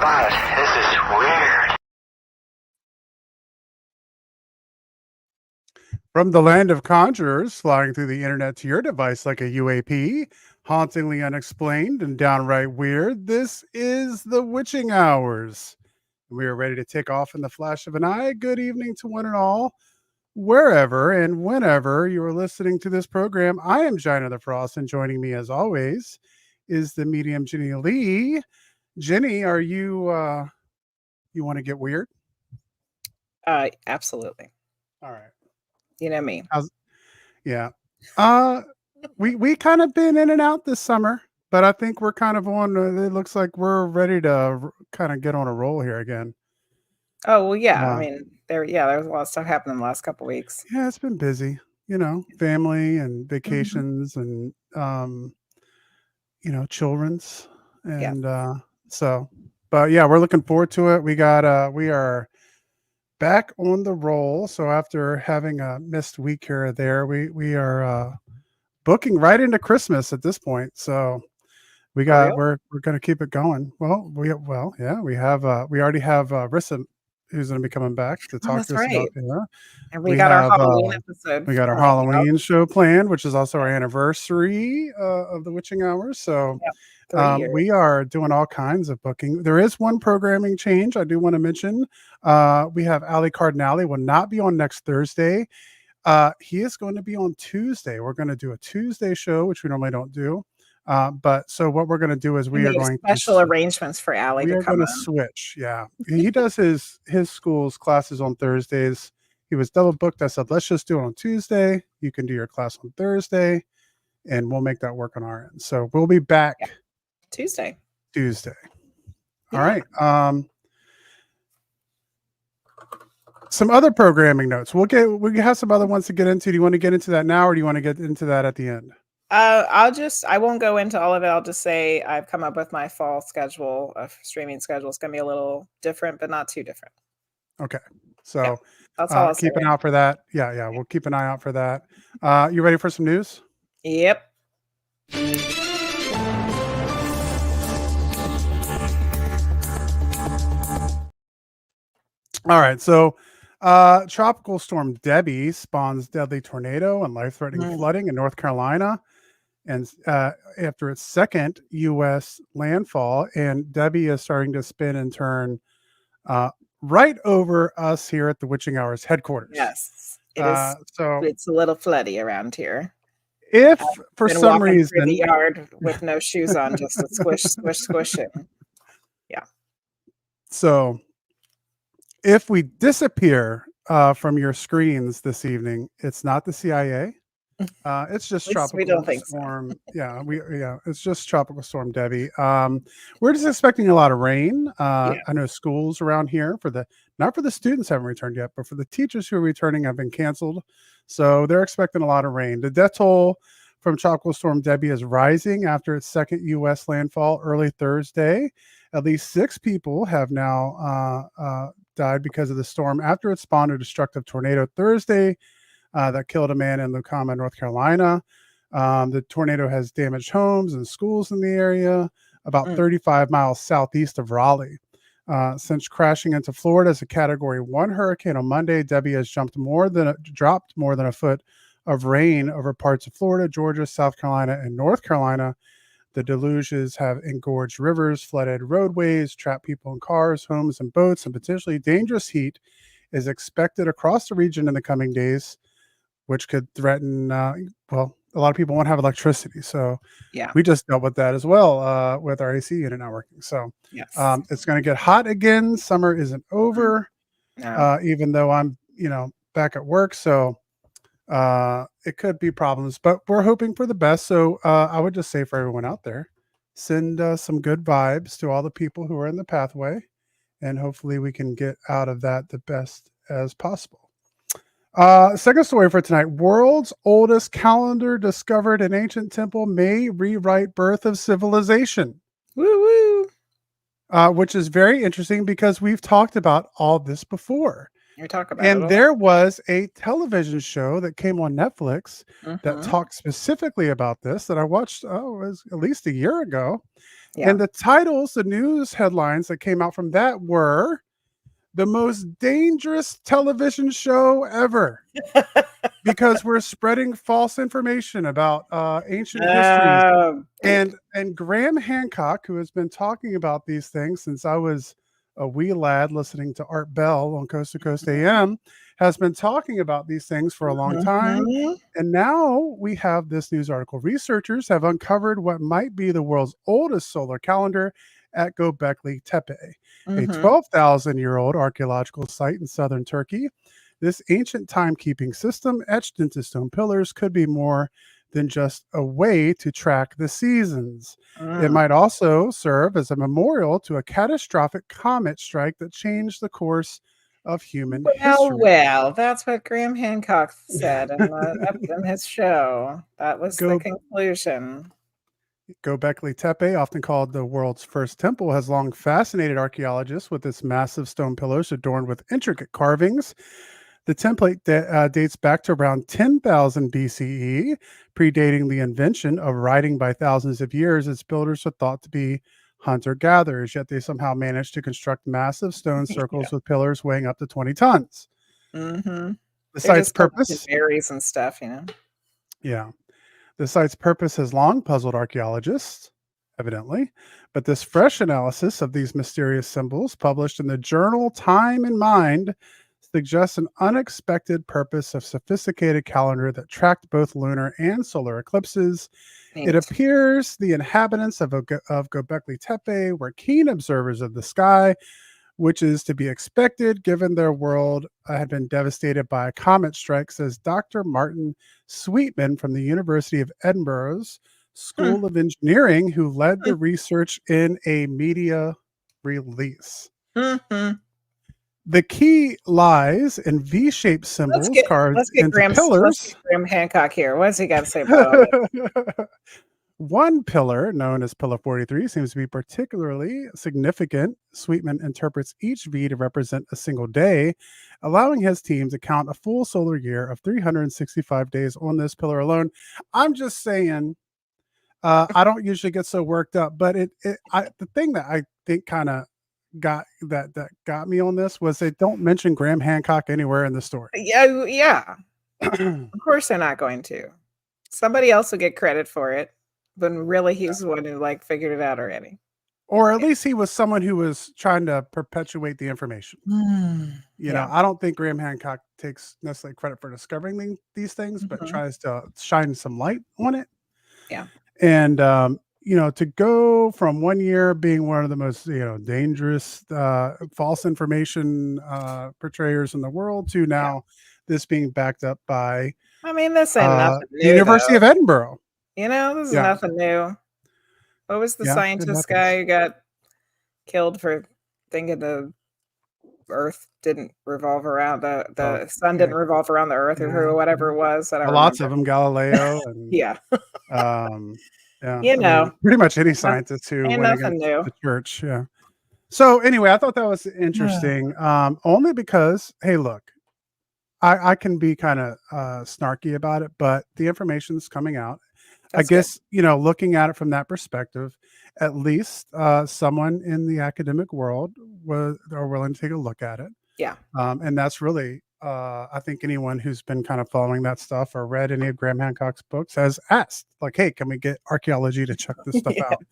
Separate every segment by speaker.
Speaker 1: god, this is weird.
Speaker 2: From the land of conjurers, flying through the internet to your device like a UAP, hauntingly unexplained and downright weird, this is the Witching Hours. We are ready to take off in the flash of an eye. Good evening to one and all, wherever and whenever you are listening to this program. I am Gina the Frost, and joining me as always is the medium Jenny Lee. Jenny, are you you want to get weird?
Speaker 3: Absolutely.
Speaker 2: All right.
Speaker 3: You know me.
Speaker 2: Yeah. We kind of been in and out this summer, but I think we're kind of on. It looks like we're ready to kind of get on a roll here again.
Speaker 3: Oh well, yeah. I mean, there was a lot of stuff happening the last couple weeks.
Speaker 2: Yeah, it's been busy. You know, family and vacations and children's and so. But yeah, we're looking forward to it. We are back on the roll. So after having a missed week here or there, we are booking right into Christmas at this point. So we're going to keep it going. We already have Rissa, who's going to be coming back to talk to us about it.
Speaker 3: And we got our Halloween episode.
Speaker 2: We got our Halloween show planned, which is also our anniversary of the Witching Hours. So we are doing all kinds of booking. There is one programming change I do want to mention. We have Ali Cardinale will not be on next Thursday. He is going to be on Tuesday. We're going to do a Tuesday show, which we normally don't do. But so what we're going to do is we are going
Speaker 3: special arrangements for Ali.
Speaker 2: We are going to switch. Yeah, he does his school's classes on Thursdays. He was double booked. I said, let's just do it on Tuesday. You can do your class on Thursday, and we'll make that work on our end. So we'll be back
Speaker 3: Tuesday.
Speaker 2: Yeah. All right. Some other programming notes. We have some other ones to get into. Do you want to get into that now, or do you want to get into that at the end?
Speaker 3: I won't go into all of it. I'll just say I've come up with my fall schedule of streaming schedule. It's going to be a little different, but not too different.
Speaker 2: Okay. So
Speaker 3: that's all I'll
Speaker 2: keep an eye out for that. Yeah. We'll keep an eye out for that. You ready for some news?
Speaker 3: Yep.
Speaker 2: All right. So Tropical Storm Debbie spawns deadly tornado and life-threatening flooding in North Carolina. And after its second U.S. landfall, and Debbie is starting to spin and turn right over us here at the Witching Hours headquarters.
Speaker 3: Yes, it is. So it's a little floody around here.
Speaker 2: If for some reason
Speaker 3: through the yard with no shoes on, just to squish it. Yeah.
Speaker 2: So if we disappear from your screens this evening, it's not the CIA. It's just tropical storm. So. It's just tropical storm Debbie. We're just expecting a lot of rain. I know schools around here not for the students haven't returned yet, but for the teachers who are returning have been canceled. So they're expecting a lot of rain. The death toll from tropical storm Debbie is rising after its second U.S. landfall early Thursday. At least 6 people have now died because of the storm after it spawned a destructive tornado Thursday. That killed a man in Lucama, North Carolina. The tornado has damaged homes and schools in the area, about 35 miles southeast of Raleigh. Since crashing into Florida as a Category 1 hurricane on Monday, Debbie has dropped more than a foot of rain over parts of Florida, Georgia, South Carolina, and North Carolina. The deluges have engorged rivers, flooded roadways, trapped people in cars, homes, and boats, and potentially dangerous heat is expected across the region in the coming days, which could threaten, a lot of people won't have electricity. So we just dealt with that as well with our AC unit not working. So it's going to get hot again. Summer isn't over, even though I'm, back at work. So it could be problems, but we're hoping for the best. So I would just say for everyone out there, send some good vibes to all the people who are in the pathway, and hopefully we can get out of that the best as possible. Second story for tonight. World's oldest calendar discovered in ancient temple may rewrite birth of civilization.
Speaker 3: Woo woo.
Speaker 2: Which is very interesting because we've talked about all this before.
Speaker 3: We talk about
Speaker 2: and there was a television show that came on Netflix that talked specifically about this that I watched, it was at least a year ago. And the titles, the news headlines that came out from that were the most dangerous television show ever. Because we're spreading false information about ancient histories. And Graham Hancock, who has been talking about these things since I was a wee lad listening to Art Bell on Coast to Coast AM, has been talking about these things for a long time. And now we have this news article. Researchers have uncovered what might be the world's oldest solar calendar at Göbekli Tepe, a 12,000-year-old archaeological site in southern Turkey. This ancient timekeeping system etched into stone pillars could be more than just a way to track the seasons. It might also serve as a memorial to a catastrophic comet strike that changed the course of human history.
Speaker 3: Well, that's what Graham Hancock said in his show. That was the conclusion.
Speaker 2: Göbekli Tepe, often called the world's first temple, has long fascinated archaeologists with its massive stone pillars adorned with intricate carvings. The template dates back to around 10,000 BCE, predating the invention of writing by thousands of years. Its builders are thought to be hunter-gatherers, yet they somehow managed to construct massive stone circles with pillars weighing up to 20 tons. The site's purpose,
Speaker 3: berries and stuff,
Speaker 2: Yeah. The site's purpose has long puzzled archaeologists, evidently, but this fresh analysis of these mysterious symbols, published in the journal Time and Mind, suggests an unexpected purpose of sophisticated calendar that tracked both lunar and solar eclipses. It appears the inhabitants of Göbekli Tepe were keen observers of the sky, which is to be expected given their world had been devastated by a comet strike, says Dr. Martin Sweetman from the University of Edinburgh's School of Engineering, who led the research in a media release. The key lies in V-shaped symbols carved into pillars.
Speaker 3: Let's get Graham Hancock here. What does he got to say about it?
Speaker 2: One pillar, known as Pillar 43, seems to be particularly significant. Sweetman interprets each V to represent a single day, allowing his team to count a full solar year of 365 days on this pillar alone. I'm just saying, I don't usually get so worked up, but the thing that I think kind of got me on this was they don't mention Graham Hancock anywhere in the story.
Speaker 3: Yeah. Of course they're not going to. Somebody else will get credit for it, but really he's the one who figured it out already.
Speaker 2: Or at least he was someone who was trying to perpetuate the information. You know, I don't think Graham Hancock takes necessarily credit for discovering these things, but tries to shine some light on it.
Speaker 3: Yeah.
Speaker 2: And to go from 1 year being one of the most, dangerous false information portrayers in the world to now this being backed up by
Speaker 3: this ain't nothing new,
Speaker 2: the University of Edinburgh.
Speaker 3: This is nothing new. What was the scientist guy who got killed for thinking the Earth didn't revolve around the sun didn't revolve around the Earth or whatever it was?
Speaker 2: Lots of them, Galileo. And, pretty much any scientist who went against the church. Yeah. So anyway, I thought that was interesting. Only because, hey, look, I can be kind of snarky about it, but the information's coming out. I guess, looking at it from that perspective, at least someone in the academic world are willing to take a look at it.
Speaker 3: Yeah.
Speaker 2: And that's really, I think anyone who's been kind of following that stuff or read any of Graham Hancock's books has asked, hey, can we get archaeology to check this stuff out?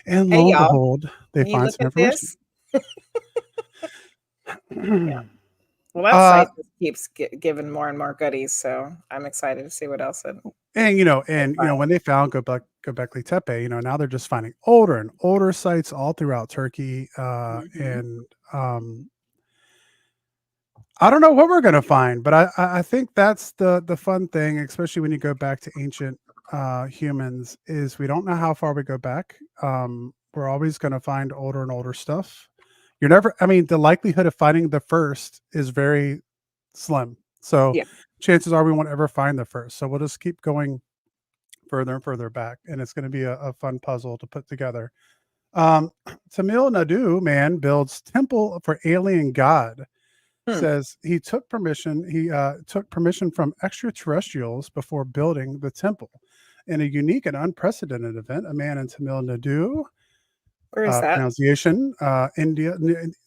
Speaker 2: And lo and behold, they find some information.
Speaker 3: Well, that site just keeps giving more and more goodies, so I'm excited to see what else it.
Speaker 2: And when they found Göbekli Tepe, now they're just finding older and older sites all throughout Turkey, and I don't know what we're going to find, but I think that's the fun thing, especially when you go back to ancient humans, is we don't know how far we go back. We're always going to find older and older stuff. The likelihood of finding the first is very slim. So chances are we won't ever find the first. So we'll just keep going further and further back. And it's going to be a fun puzzle to put together. Tamil Nadu builds temple for alien god. Says he took permission. He took permission from extraterrestrials before building the temple. In a unique and unprecedented event, a man in Tamil Nadu
Speaker 3: Where is that?
Speaker 2: Pronunciation, India,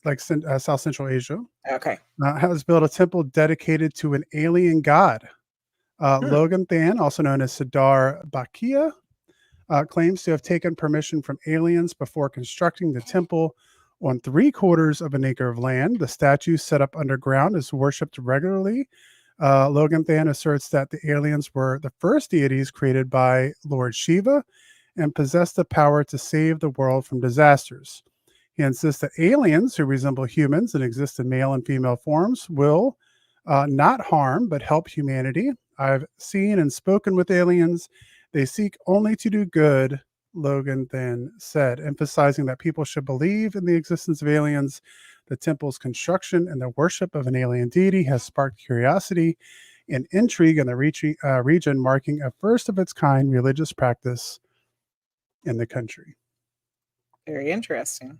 Speaker 2: like South Central Asia.
Speaker 3: Okay.
Speaker 2: Has built a temple dedicated to an alien god. Logan Than, also known as Siddhar Bakia, claims to have taken permission from aliens before constructing the temple on 3/4 of an acre of land. The statue, set up underground, is worshipped regularly. Logan Than asserts that the aliens were the first deities created by Lord Shiva and possess the power to save the world from disasters. He insists that aliens who resemble humans and exist in male and female forms will not harm but help humanity. I've seen and spoken with aliens. They seek only to do good, Logan then said, emphasizing that people should believe in the existence of aliens. The temple's construction and the worship of an alien deity has sparked curiosity and intrigue in the region, marking a first of its kind religious practice in the country.
Speaker 3: Very interesting.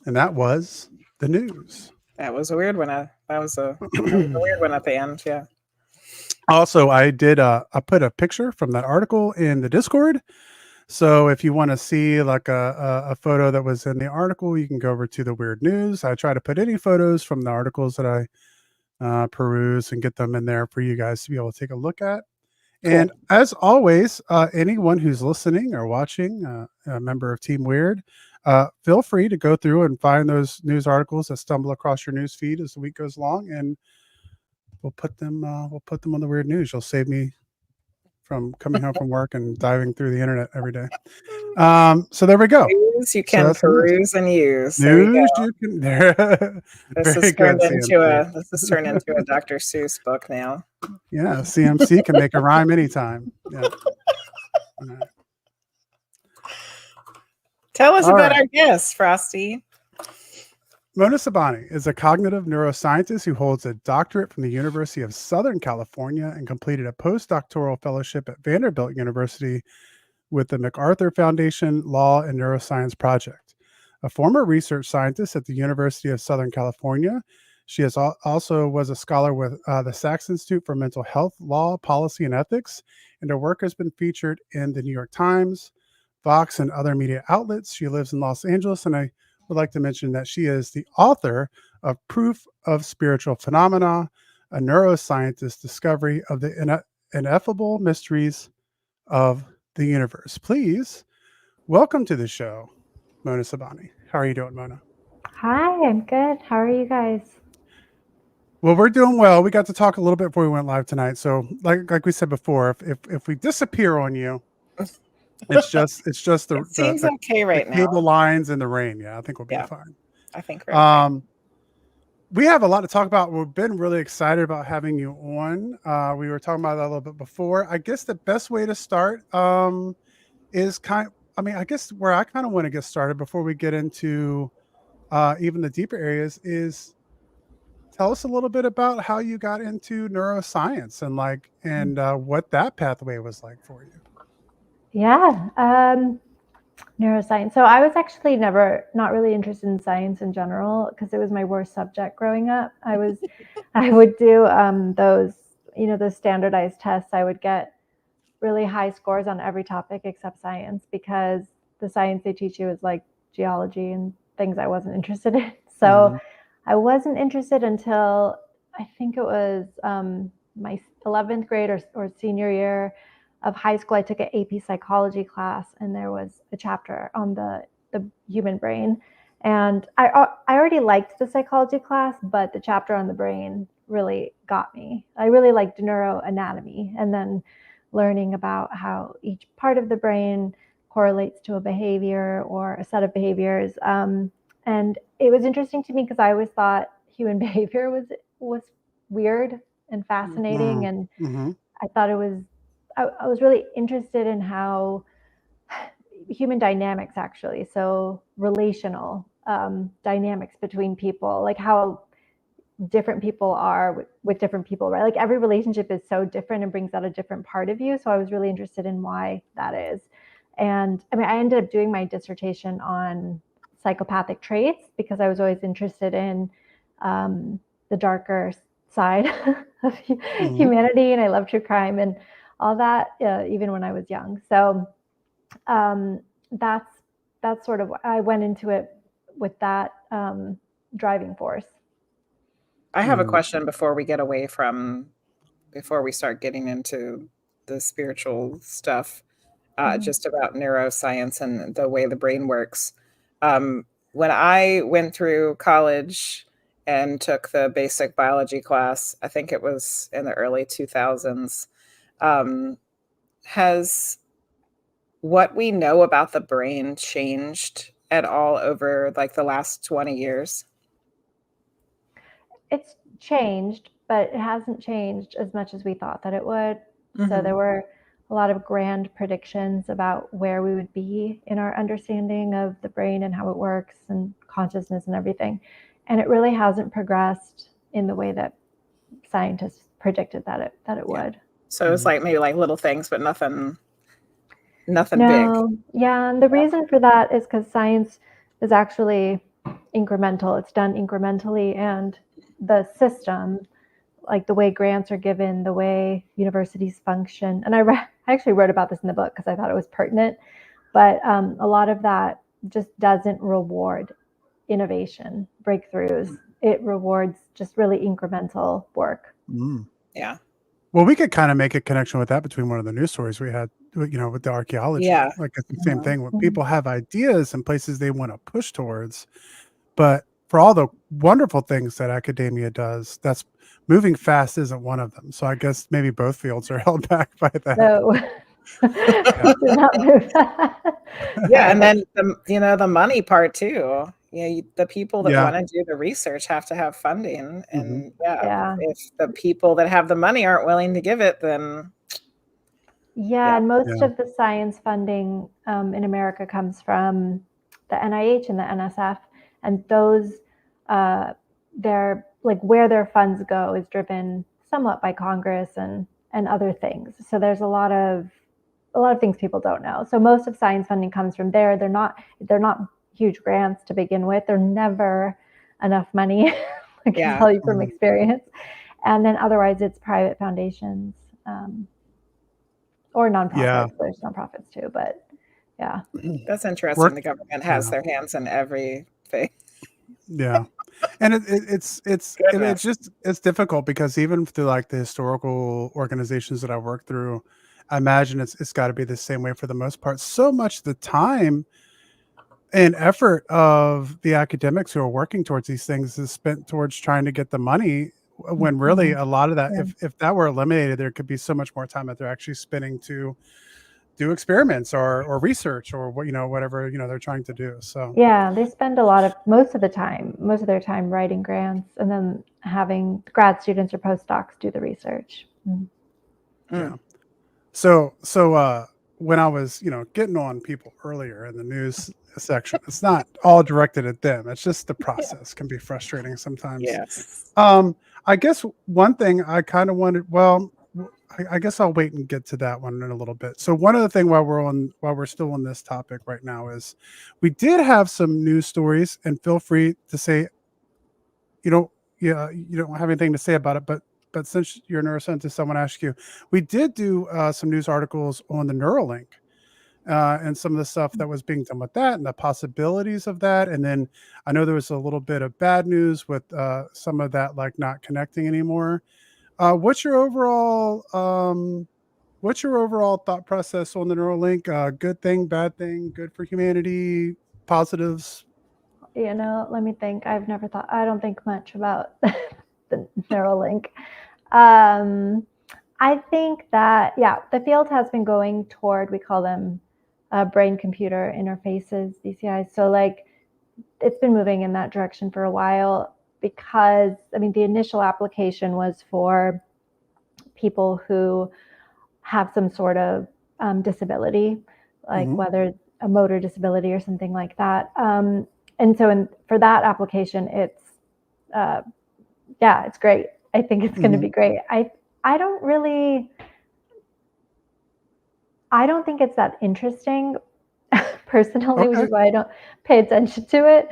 Speaker 2: And that was the news.
Speaker 3: That was a weird one. That was a weird one at the end. Yeah.
Speaker 2: Also, I put a picture from that article in the Discord. So if you want to see like a photo that was in the article, you can go over to the Weird News. I try to put any photos from the articles that I peruse and get them in there for you guys to be able to take a look at. Cool. And as always, anyone who's listening or watching, a member of Team Weird, feel free to go through and find those news articles that stumble across your news feed as the week goes along, and we'll put them on the Weird News. You'll save me from coming home from work and diving through the internet every day. So there we go.
Speaker 3: News you can peruse and use.
Speaker 2: News you can.
Speaker 3: This has turned into a Dr. Seuss book now.
Speaker 2: Yeah, CMC can make a rhyme anytime. Yeah.
Speaker 3: Tell us about our guest, Frosty.
Speaker 2: Mona Sobhani is a cognitive neuroscientist who holds a doctorate from the University of Southern California and completed a postdoctoral fellowship at Vanderbilt University with the MacArthur Foundation Law and Neuroscience Project. A former research scientist at the University of Southern California, she also was a scholar with the Sachs Institute for Mental Health, Law, Policy, and Ethics, and her work has been featured in the New York Times, Vox, and other media outlets. She lives in Los Angeles, and I would like to mention that she is the author of Proof of Spiritual Phenomena, a neuroscientist discovery of the ineffable mysteries of the universe. Please welcome to the show, Mona Sobhani. How are you doing, Mona?
Speaker 4: Hi, I'm good. How are you guys?
Speaker 2: Well, we're doing well. We got to talk a little bit before we went live tonight. So like we said before, if we disappear on you, it's just the
Speaker 3: seems okay right now.
Speaker 2: Cable lines and the rain. Yeah, I think we'll be fine.
Speaker 3: I think we're okay.
Speaker 2: We have a lot to talk about. We've been really excited about having you on. We were talking about that a little bit before. I guess the best way to start is I guess where I kind of want to get started before we get into even the deeper areas is tell us a little bit about how you got into neuroscience and what that pathway was like for you.
Speaker 4: Yeah, neuroscience. So I was actually not really interested in science in general because it was my worst subject growing up. I would do those standardized tests. I would get really high scores on every topic except science because the science they teach you is like geology and things I wasn't interested in. So I wasn't interested until I think it was my 11th grade or senior year of high school. I took an AP psychology class and there was a chapter on the human brain. And I already liked the psychology class, but the chapter on the brain really got me. I really liked neuroanatomy and then learning about how each part of the brain correlates to a behavior or a set of behaviors. And it was interesting to me because I always thought human behavior was weird and fascinating. And I thought I was really interested in how human dynamics actually, so relational dynamics between people, like how different people are with different people, right? Like every relationship is so different and brings out a different part of you. So I was really interested in why that is. And I mean, I ended up doing my dissertation on psychopathic traits because I was always interested in the darker side of humanity. And I love true crime and all that, even when I was young. So that's sort of, I went into it with that driving force.
Speaker 3: I have a question before we start getting into the spiritual stuff, just about neuroscience and the way the brain works. When I went through college and took the basic biology class, I think it was in the early 2000s, has what we know about the brain changed at all over like the last 20 years?
Speaker 4: It's changed, but it hasn't changed as much as we thought that it would. So there were a lot of grand predictions about where we would be in our understanding of the brain and how it works and consciousness and everything. And it really hasn't progressed in the way that scientists predicted that it would.
Speaker 3: So it's like maybe like little things, but nothing big.
Speaker 4: Yeah, and the reason for that is because science is actually incremental. It's done incrementally, and the system, like the way grants are given, the way universities function, and I actually wrote about this in the book because I thought it was pertinent, but a lot of that just doesn't reward innovation, breakthroughs. It rewards just really incremental work.
Speaker 3: Yeah.
Speaker 2: Well, we could kind of make a connection with that between one of the news stories we had, with the archaeology.
Speaker 3: Yeah.
Speaker 2: Like it's the same thing when people have ideas and places they want to push towards, but for all the wonderful things that academia does, that's moving fast isn't one of them. So I guess maybe both fields are held back by that.
Speaker 4: So do not move fast.
Speaker 3: Yeah, and then the money part too. The people that want to do the research have to have funding, and if the people that have the money aren't willing to give it, then
Speaker 4: and most of the science funding in America comes from the NIH and the NSF, and those they're like where their funds go is driven somewhat by Congress and other things. So there's a lot of things people don't know. So most of science funding comes from there. They're not huge grants to begin with. They're never enough money. I can tell you from experience. And then otherwise it's private foundations or nonprofits.
Speaker 2: Yeah.
Speaker 4: There's nonprofits too, but yeah.
Speaker 3: That's interesting. The government has their hands in everything.
Speaker 2: Yeah. And it's difficult because even through like the historical organizations that I work through, I imagine it's got to be the same way for the most part. So much of the time and effort of the academics who are working towards these things is spent towards trying to get the money, when really a lot of that, if that were eliminated, there could be so much more time that they're actually spending to do experiments or research or whatever they're trying to do. So
Speaker 4: they spend most of their time writing grants and then having grad students or postdocs do the research.
Speaker 2: Yeah. So when I was getting on people earlier in the news section, it's not all directed at them. It's just the process can be frustrating sometimes.
Speaker 3: Yes.
Speaker 2: I guess one thing I kind of wanted. Well, I guess I'll wait and get to that one in a little bit. So one other thing while we're still on this topic right now is we did have some news stories, and feel free to say you don't have anything to say about it, but since you're a neuroscientist, I want to ask you, we did do some news articles on the Neuralink and some of the stuff that was being done with that and the possibilities of that. And then I know there was a little bit of bad news with some of that, like not connecting anymore. What's your overall thought process on the Neuralink? Good thing, bad thing, good for humanity, positives?
Speaker 4: Let me think. I don't think much about the Neuralink. I think that, the field has been going toward, we call them brain-computer interfaces, BCIs. So like it's been moving in that direction for a while because, the initial application was for people who have some sort of disability, like whether a motor disability or something like that. And so for that application, it's it's great. I think it's going to be great. I don't think it's that interesting personally, which is why I don't pay attention to it.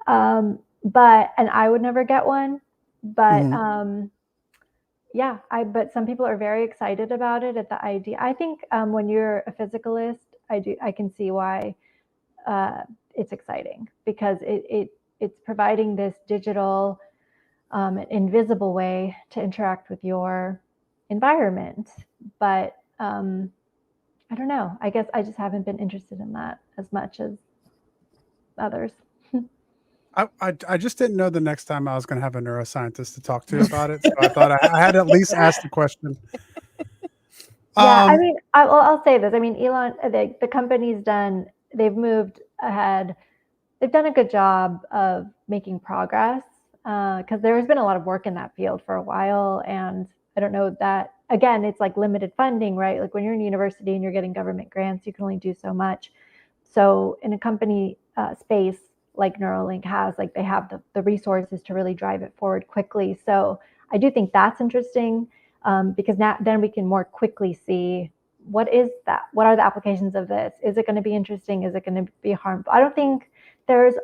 Speaker 4: But I would never get one. But but some people are very excited about it at the idea. I think when you're a physicalist, I can see why it's exciting because it's providing this digital, invisible way to interact with your environment. But I don't know. I guess I just haven't been interested in that as much as others.
Speaker 2: I just didn't know the next time I was going to have a neuroscientist to talk to about it. So I thought I had at least asked the question.
Speaker 4: Yeah, I mean, I'll say this. I mean, Elon, the company's they've moved ahead. They've done a good job of making progress because there has been a lot of work in that field for a while. And I don't know that, again, it's like limited funding, right? Like when you're in university and you're getting government grants, you can only do so much. So in a company space like Neuralink has, like they have the resources to really drive it forward quickly. So I do think that's interesting because then we can more quickly see what is that? What are the applications of this? Is it going to be interesting? Is it going to be harmful? I don't think there's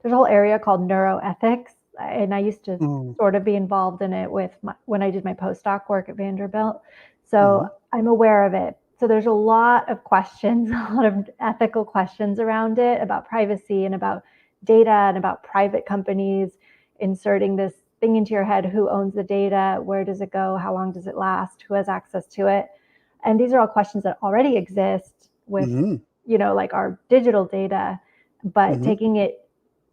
Speaker 4: there's a whole area called neuroethics. And I used to sort of be involved in it when I did my postdoc work at Vanderbilt. So I'm aware of it. So there's a lot of questions, a lot of ethical questions around it, about privacy and about data and about private companies inserting this thing into your head. Who owns the data? Where does it go? How long does it last? Who has access to it? And these are all questions that already exist with, like our digital data, but taking it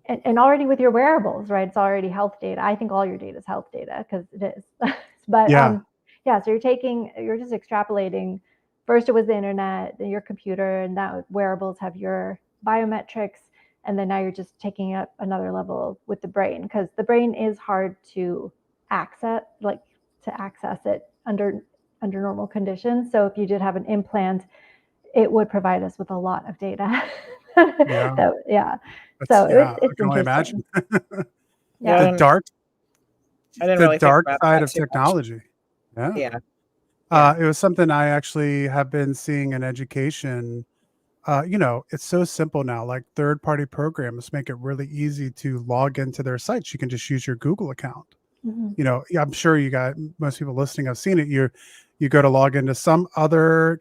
Speaker 4: and already with your wearables, right? It's already health data. I think all your data is health data because it is. But so you're just extrapolating. First, it was the internet, then your computer, and now wearables have your biometrics. And then now you're just taking it up another level with the brain, because the brain is hard to access it under normal conditions. So if you did have an implant, it would provide us with a lot of data. So it's
Speaker 2: I can only imagine.
Speaker 3: Yeah,
Speaker 2: the dark side of
Speaker 3: too
Speaker 2: technology.
Speaker 3: Much. Yeah.
Speaker 2: It was something I actually have been seeing in education. It's so simple now. Like third-party programs make it really easy to log into their sites. You can just use your Google account. I'm sure most people listening have seen it. You go to log into some other,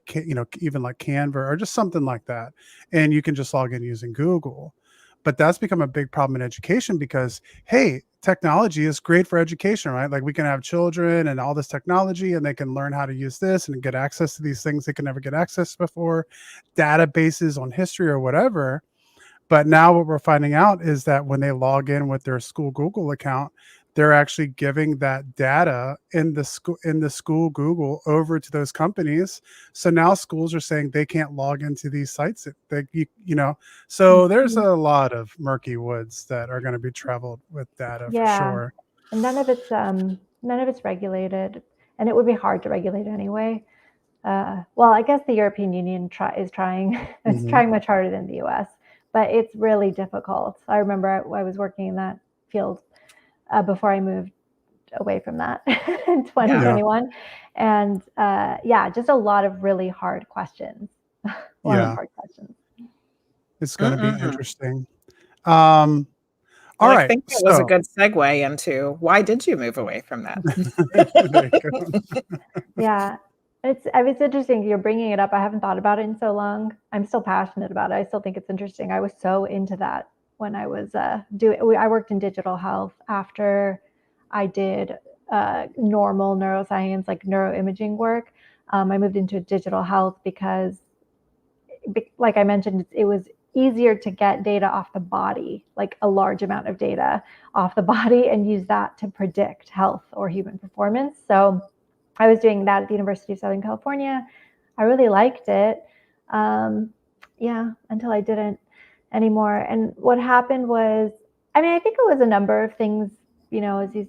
Speaker 2: even like Canva or just something like that, and you can just log in using Google. But that's become a big problem in education because, hey, technology is great for education, right? Like we can have children and all this technology and they can learn how to use this and get access to these things they could never get access to before, databases on history or whatever. But now what we're finding out is that when they log in with their school Google account, they're actually giving that data in the school Google over to those companies. So now schools are saying they can't log into these sites. So there's a lot of murky woods that are going to be traveled with data for sure.
Speaker 4: And none of it's regulated, and it would be hard to regulate anyway. Well, I guess the European Union is trying. It's trying much harder than the U.S., but it's really difficult. I remember I was working in that field before I moved away from that in 2021. And just a lot of really hard questions. Hard questions.
Speaker 2: It's going to be interesting. All right.
Speaker 3: I think it was a good segue into why did you move away from that?
Speaker 4: It's interesting. You're bringing it up. I haven't thought about it in so long. I'm still passionate about it. I still think it's interesting. I was so into that when I was I worked in digital health after I did normal neuroscience, like neuroimaging work. I moved into digital health because, like I mentioned, it was easier to get data off the body, like a large amount of data off the body, and use that to predict health or human performance. So I was doing that at the University of Southern California. I really liked it. Until I didn't anymore. And what happened was, I think it was a number of things, as these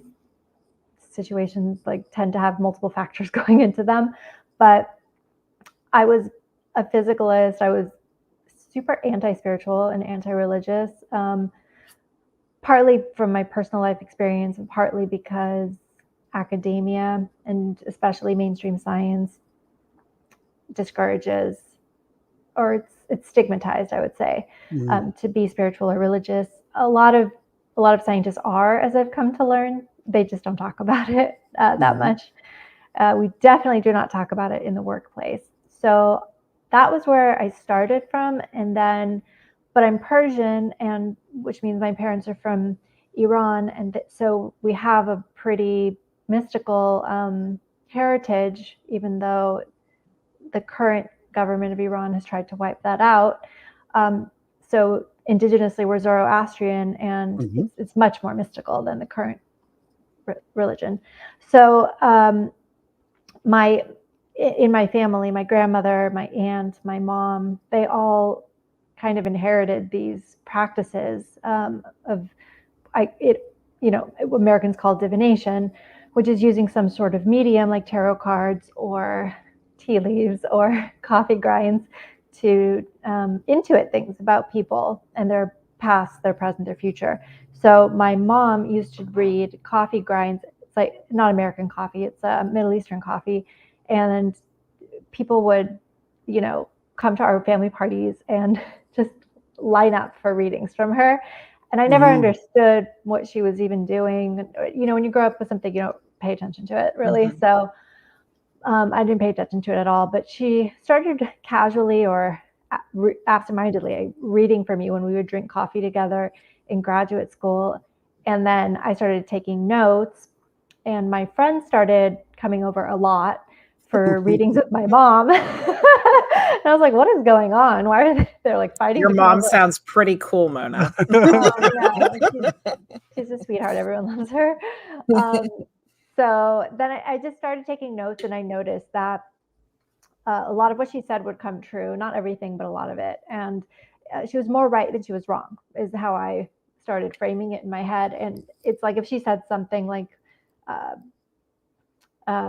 Speaker 4: situations like tend to have multiple factors going into them. But I was a physicalist. I was super anti-spiritual and anti-religious, partly from my personal life experience and partly because academia and especially mainstream science discourages, or it's stigmatized, I would say, to be spiritual or religious. A lot of scientists are, as I've come to learn. They just don't talk about it that much. We definitely do not talk about it in the workplace. So that was where I started from. And then, but I'm Persian, and which means my parents are from Iran. And so we have a pretty mystical heritage, even though the current government of Iran has tried to wipe that out. So indigenously, we're Zoroastrian, and it's much more mystical than the current religion. So in my family, my grandmother, my aunt, my mom, they all kind of inherited these practices Americans call divination, which is using some sort of medium like tarot cards or tea leaves or coffee grinds to intuit things about people and their past, their present, their future. So my mom used to read coffee grinds. It's like not American coffee, it's Middle Eastern coffee. And people would, come to our family parties and just line up for readings from her. And I never understood what she was even doing. When you grow up with something, you don't pay attention to it really. So I didn't pay attention to it at all. But she started casually or absentmindedly reading for me when we would drink coffee together in graduate school. And then I started taking notes, and my friends started coming over a lot for readings with my mom. And I was like, what is going on? Why are they're like fighting?
Speaker 3: Your mom sounds pretty cool, Mona.
Speaker 4: She's a sweetheart. Everyone loves her. So then I just started taking notes, and I noticed that a lot of what she said would come true. Not everything, but a lot of it. And she was more right than she was wrong, is how I started framing it in my head. And it's like if she said something like,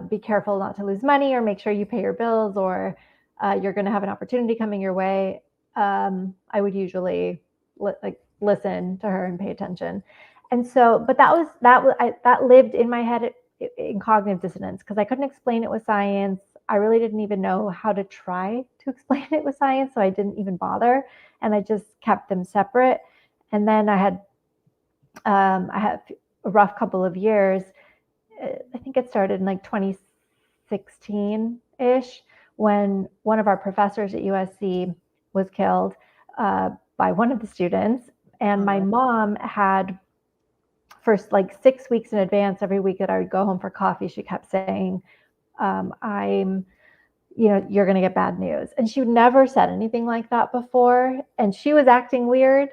Speaker 4: be careful not to lose money, or make sure you pay your bills, or you're going to have an opportunity coming your way, I would usually listen to her and pay attention. And so, but that lived in my head in cognitive dissonance, because I couldn't explain it with science. I really didn't even know how to try to explain it with science, so I didn't even bother, and I just kept them separate. And then I had a rough couple of years. I think it started in like 2016-ish, when one of our professors at USC was killed by one of the students. And my mom had, for like 6 weeks in advance, every week that I would go home for coffee, she kept saying, you're going to get bad news. And she never said anything like that before. And she was acting weird.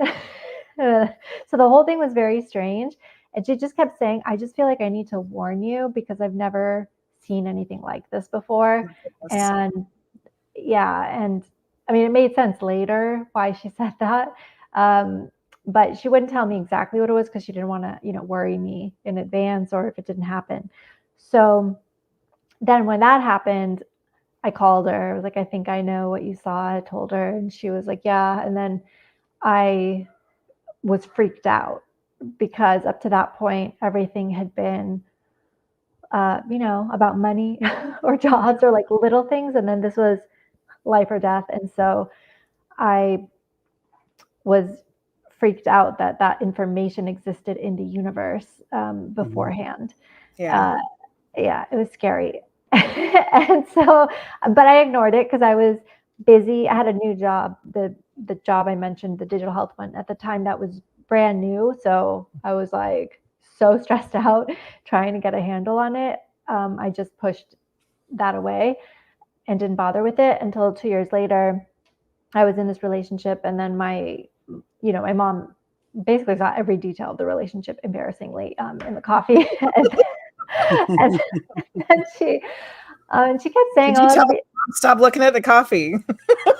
Speaker 4: So the whole thing was very strange. And she just kept saying, I just feel like I need to warn you, because I've never seen anything like this before. And I mean, it made sense later why she said that. But she wouldn't tell me exactly what it was, because she didn't want to, worry me in advance, or if it didn't happen. So then when that happened, I called her. I was like, I think I know what you saw. I told her, and she was like, yeah. And then I was freaked out, because up to that point, everything had been, about money or jobs or like little things. And then this was life or death. And so I was freaked out that information existed in the universe beforehand.
Speaker 3: Yeah.
Speaker 4: It was scary. And so, but I ignored it because I was busy. I had a new job, the job I mentioned, the digital health one at the time, that was brand new. So I was like so stressed out trying to get a handle on it. I just pushed that away and didn't bother with it until 2 years later. I was in this relationship, and then my mom basically saw every detail of the relationship, embarrassingly, in the coffee. and she kept saying,
Speaker 3: Did you tell stop looking at the coffee?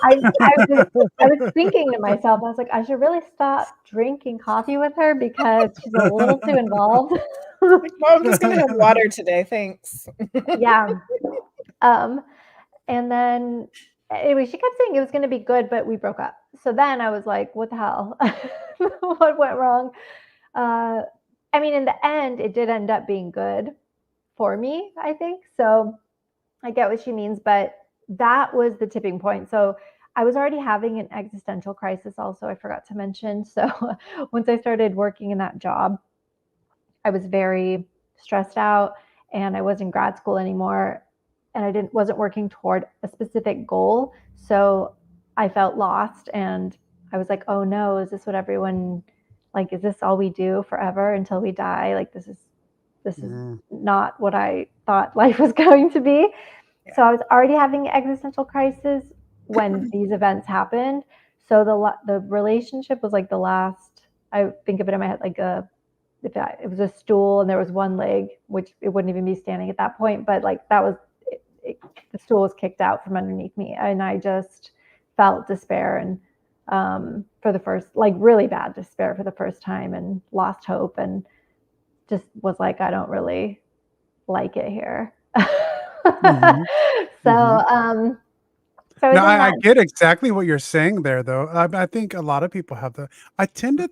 Speaker 4: I was thinking to myself, I was like, I should really stop drinking coffee with her, because she's a little too involved.
Speaker 3: Well, I'm just going to have water today. Thanks.
Speaker 4: Yeah. And then anyway, she kept saying it was going to be good, but we broke up. So then I was like, what the hell? What went wrong? I mean, in the end, it did end up being good for me, I think. So I get what she means, but that was the tipping point. So I was already having an existential crisis also, I forgot to mention. So once I started working in that job, I was very stressed out, and I wasn't in grad school anymore. and I wasn't working toward a specific goal. So I felt lost, and I was like, oh no, is this what everyone, like, is this all we do forever until we die? Like, this is not what I thought life was going to be. Yeah. So I was already having an existential crisis when these events happened. So the relationship was like the last, I think of it in my head like it was a stool and there was one leg, which it wouldn't even be standing at that point, but like that was, the stool was kicked out from underneath me, and I just felt despair, and for the first, like really bad despair for the first time, and lost hope, and just was like, I don't really like it here. So
Speaker 2: no, I get exactly what you're saying there, though. I think a lot of people have I tend to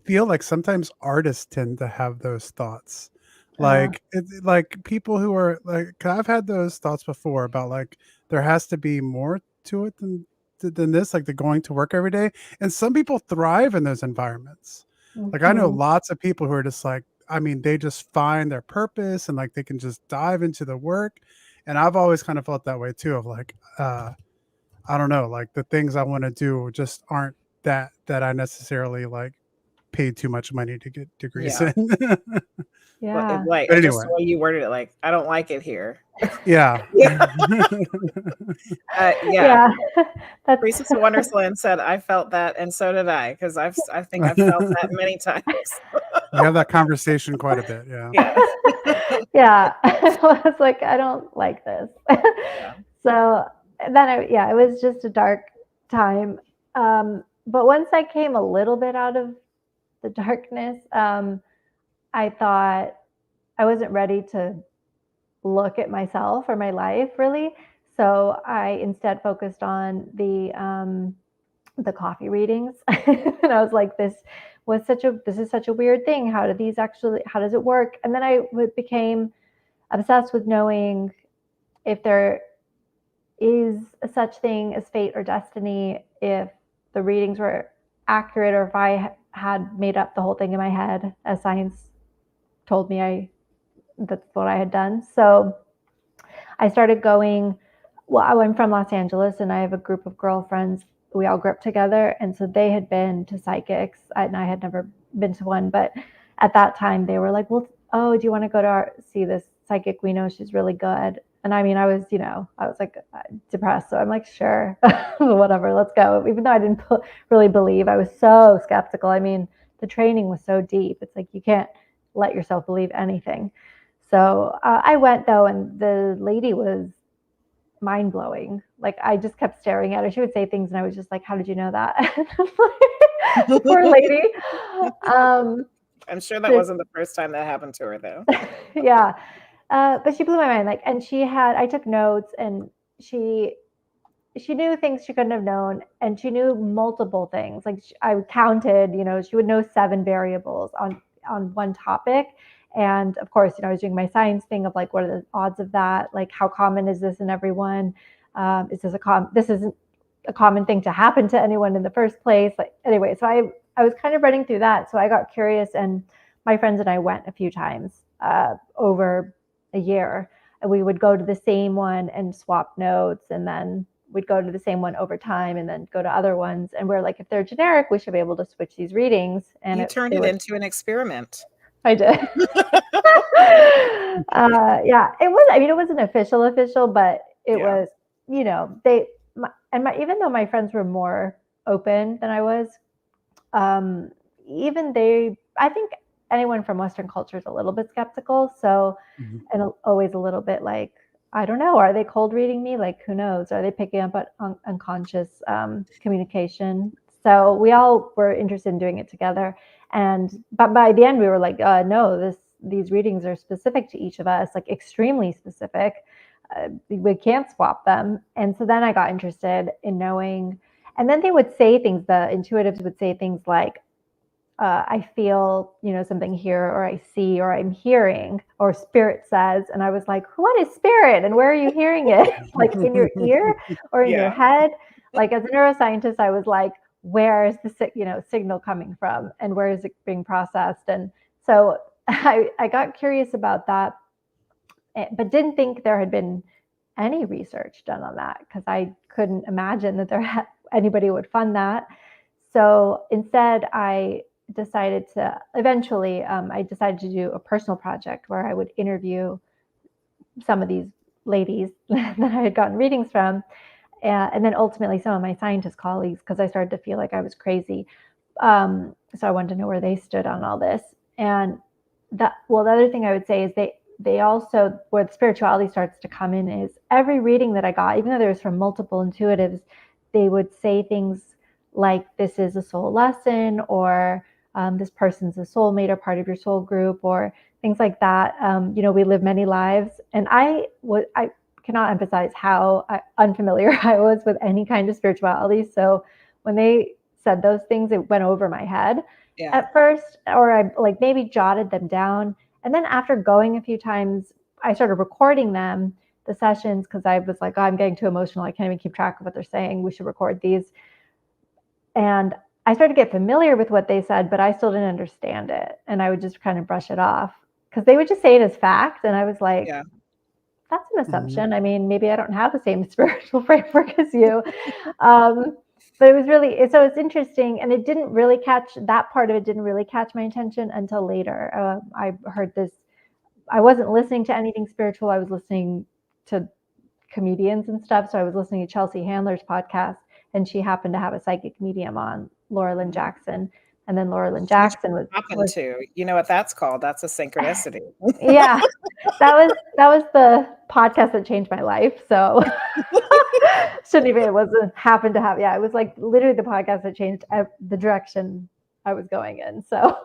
Speaker 2: feel like sometimes artists tend to have those thoughts. Like, like people who are like, 'cause I've had those thoughts before about like, there has to be more to it than this, like the going to work every day. And some people thrive in those environments. Like I know lots of people who are just like, I mean, they just find their purpose and like they can just dive into the work. And I've always kind of felt that way too, of like, I don't know, like the things I want to do just aren't that I necessarily like paid too much money to get degrees in.
Speaker 3: Yeah. Like
Speaker 2: but anyway.
Speaker 3: Just the way you worded it, like, I don't like it here.
Speaker 2: Yeah.
Speaker 3: Yeah. Priestess of Wonderland said, I felt that, and so did I, because I think I've felt that many times.
Speaker 2: We have that conversation quite a bit. Yeah.
Speaker 4: Yeah. I was like, I don't like this. So then it was just a dark time. But once I came a little bit out of the darkness, I thought I wasn't ready to look at myself or my life really. So I instead focused on the coffee readings. And I was like, this is such a weird thing. How does it work? And then I became obsessed with knowing if there is such thing as fate or destiny, if the readings were accurate, or if I had made up the whole thing in my head, as science told me that's what I had done. So I started going, I'm from Los Angeles, and I have a group of girlfriends. We all grew up together, and so they had been to psychics, and I had never been to one. But at that time, they were like, "Well, do you want to go to see this psychic? We know she's really good." And I mean, I was like depressed, so I'm like, sure, whatever, let's go. Even though I didn't really believe, I was so skeptical. I mean, the training was so deep. It's like you can't let yourself believe anything. So I went though, and the lady was mind-blowing. Like I just kept staring at her. She would say things and I was just like, how did you know that? Poor lady.
Speaker 3: I'm sure that wasn't the first time that happened to her though.
Speaker 4: Yeah. But she blew my mind. Like, and I took notes, and she knew things she couldn't have known, and she knew multiple things. Like I counted, she would know 7 variables on one topic. And of course, I was doing my science thing of like, what are the odds of that? Like, how common is this in everyone? This isn't a common thing to happen to anyone in the first place. Like, anyway, so I was kind of running through that. So I got curious, and my friends and I went a few times over a year, and we would go to the same one and swap notes, and then we'd go to the same one over time, and then go to other ones. And we're like, if they're generic, we should be able to switch these readings. And
Speaker 3: you turned it into an experiment.
Speaker 4: I did. Yeah, it was. I mean, it wasn't official, but it was. Even though my friends were more open than I was, I think anyone from Western culture is a little bit skeptical. So, and always a little bit like, I don't know, are they cold reading me? Like, who knows? Are they picking up on unconscious communication? So we all were interested in doing it together. But by the end, we were like, no, these readings are specific to each of us, like extremely specific. We can't swap them. And so then I got interested in knowing. And then they would say things, the intuitives would say things like, I feel, something here, or I see, or I'm hearing, or spirit says. And I was like, what is spirit? And where are you hearing it? Like in your ear or in your head? Like as a neuroscientist, I was like, where is the signal coming from, and where is it being processed? And so I got curious about that, but didn't think there had been any research done on that because I couldn't imagine that anybody would fund that. So instead, I decided to do a personal project where I would interview some of these ladies that I had gotten readings from, and then ultimately some of my scientist colleagues, because I started to feel like I was crazy. So I wanted to know where they stood on all this. And the other thing I would say is they also, where the spirituality starts to come in, is every reading that I got, even though there was from multiple intuitives, they would say things like, this is a soul lesson, or this person's a soulmate or part of your soul group, or things like that. We live many lives. And I cannot emphasize how unfamiliar I was with any kind of spirituality. So when they said those things, it went over my head at first, or I maybe jotted them down. And then after going a few times, I started recording them, the sessions, because I was like, oh, I'm getting too emotional. I can't even keep track of what they're saying. We should record these. And I started to get familiar with what they said, but I still didn't understand it. And I would just kind of brush it off because they would just say it as fact. And I was like, that's an assumption. I mean, maybe I don't have the same spiritual framework as you. But it was really, so it's interesting. And it didn't really that part of it didn't really catch my attention until later. I heard this, I wasn't listening to anything spiritual. I was listening to comedians and stuff. So I was listening to Chelsea Handler's podcast, and she happened to have a psychic medium on, Laura Lynn Jackson. And then Laura Lynn Jackson was
Speaker 3: you know what that's called? That's a synchronicity.
Speaker 4: Yeah, that was the podcast that changed my life. So it wasn't happened to have. Yeah, it was like literally the podcast that changed the direction I was going in. So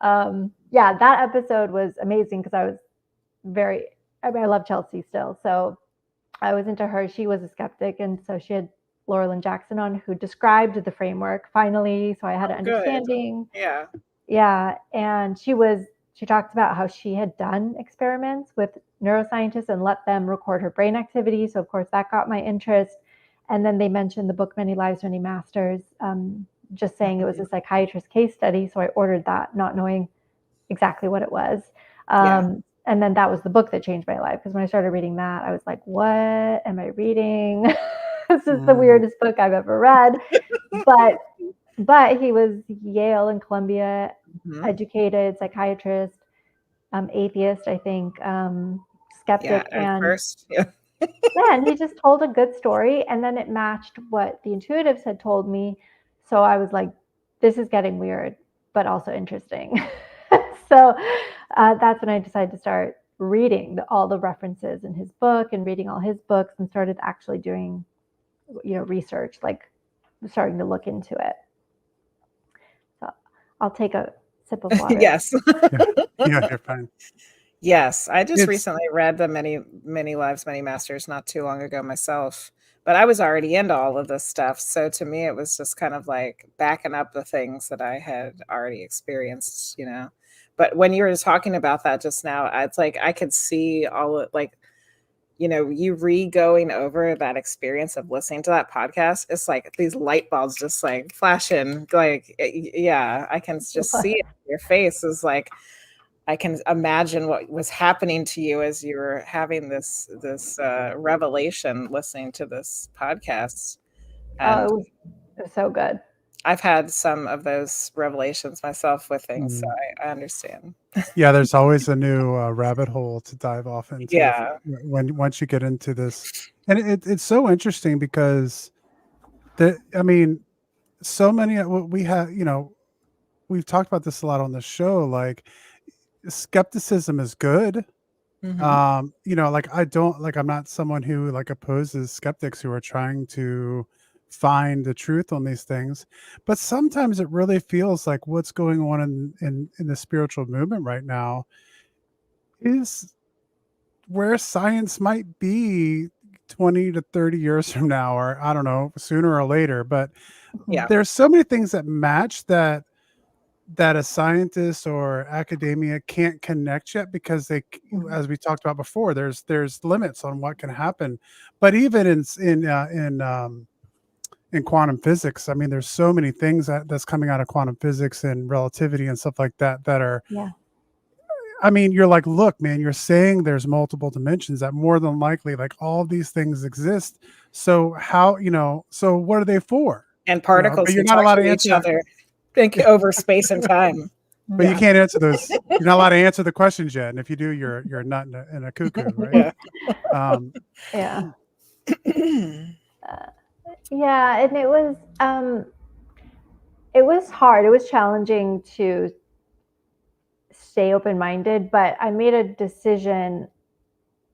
Speaker 4: that episode was amazing because I was I love Chelsea still. So I was into her. She was a skeptic, and so she had Laura Lynn Jackson on, who described the framework finally. So I had an understanding.
Speaker 3: Good.
Speaker 4: Yeah. And she talked about how she had done experiments with neuroscientists and let them record her brain activity. So of course that got my interest. And then they mentioned the book, Many Lives, Many Masters, just saying it was a psychiatrist case study. So I ordered that, not knowing exactly what it was. And then that was the book that changed my life. Because when I started reading that, I was like, what am I reading? This is the weirdest book I've ever read. But he was Yale and Columbia educated psychiatrist, atheist, I think, skeptic. And he just told a good story. And then it matched what the intuitives had told me. So I was like, this is getting weird, but also interesting. So that's when I decided to start reading all the references in his book and reading all his books, and started actually doing, research, like starting to look into it. So I'll take a sip of water.
Speaker 3: Yes.
Speaker 2: Yeah, you're fine.
Speaker 3: Yes. I just recently read the Many Lives, Many Masters not too long ago myself, but I was already into all of this stuff. So to me, it was just kind of like backing up the things that I had already experienced, But when you were talking about that just now, it's like I could see all of, like, you going over that experience of listening to that podcast. It's like these light bulbs just like flashing. Like, I can just see it in your face. Is like I can imagine what was happening to you as you were having this revelation listening to this podcast. And
Speaker 4: it was so good.
Speaker 2: I've had some of those revelations myself with things, so I understand.
Speaker 5: Yeah, there's always a new rabbit hole to dive off into.
Speaker 2: Yeah.
Speaker 5: Once you get into this, and it's so interesting because so many we have, we've talked about this a lot on the show. Like, skepticism is good.
Speaker 2: Mm-hmm.
Speaker 5: I'm not someone who opposes skeptics who are trying to find the truth on these things, but sometimes it really feels like what's going on in the spiritual movement right now is where science might be 20 to 30 years from now, or I don't know, sooner or later. But there's so many things that match that a scientist or academia can't connect yet, because they, as we talked about before, there's limits on what can happen. But even in quantum physics, there's so many things that's coming out of quantum physics and relativity and stuff like that that are,
Speaker 2: I mean, you're like, look, man, you're saying there's multiple dimensions, that more than likely, like, all these things exist. So how, so what are they for?
Speaker 3: And particles
Speaker 2: but you're
Speaker 3: can
Speaker 2: not
Speaker 3: talk
Speaker 2: allowed to
Speaker 3: to each
Speaker 2: answer,
Speaker 3: other, think over space and time.
Speaker 2: but you can't answer those. You're not allowed to answer the questions yet. And if you do, you're a nut and a cuckoo, right?
Speaker 3: Yeah.
Speaker 4: Yeah. Yeah, and it was hard. It was challenging to stay open-minded, but I made a decision.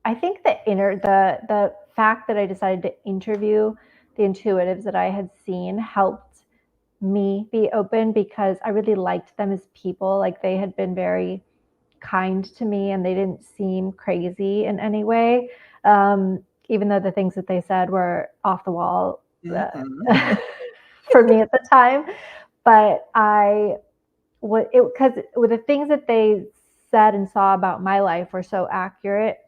Speaker 4: I think the fact that I decided to interview the intuitives that I had seen helped me be open, because I really liked them as people. Like, they had been very kind to me and they didn't seem crazy in any way. Even though the things that they said were off the wall for me at the time. But because the things that they said and saw about my life were so accurate,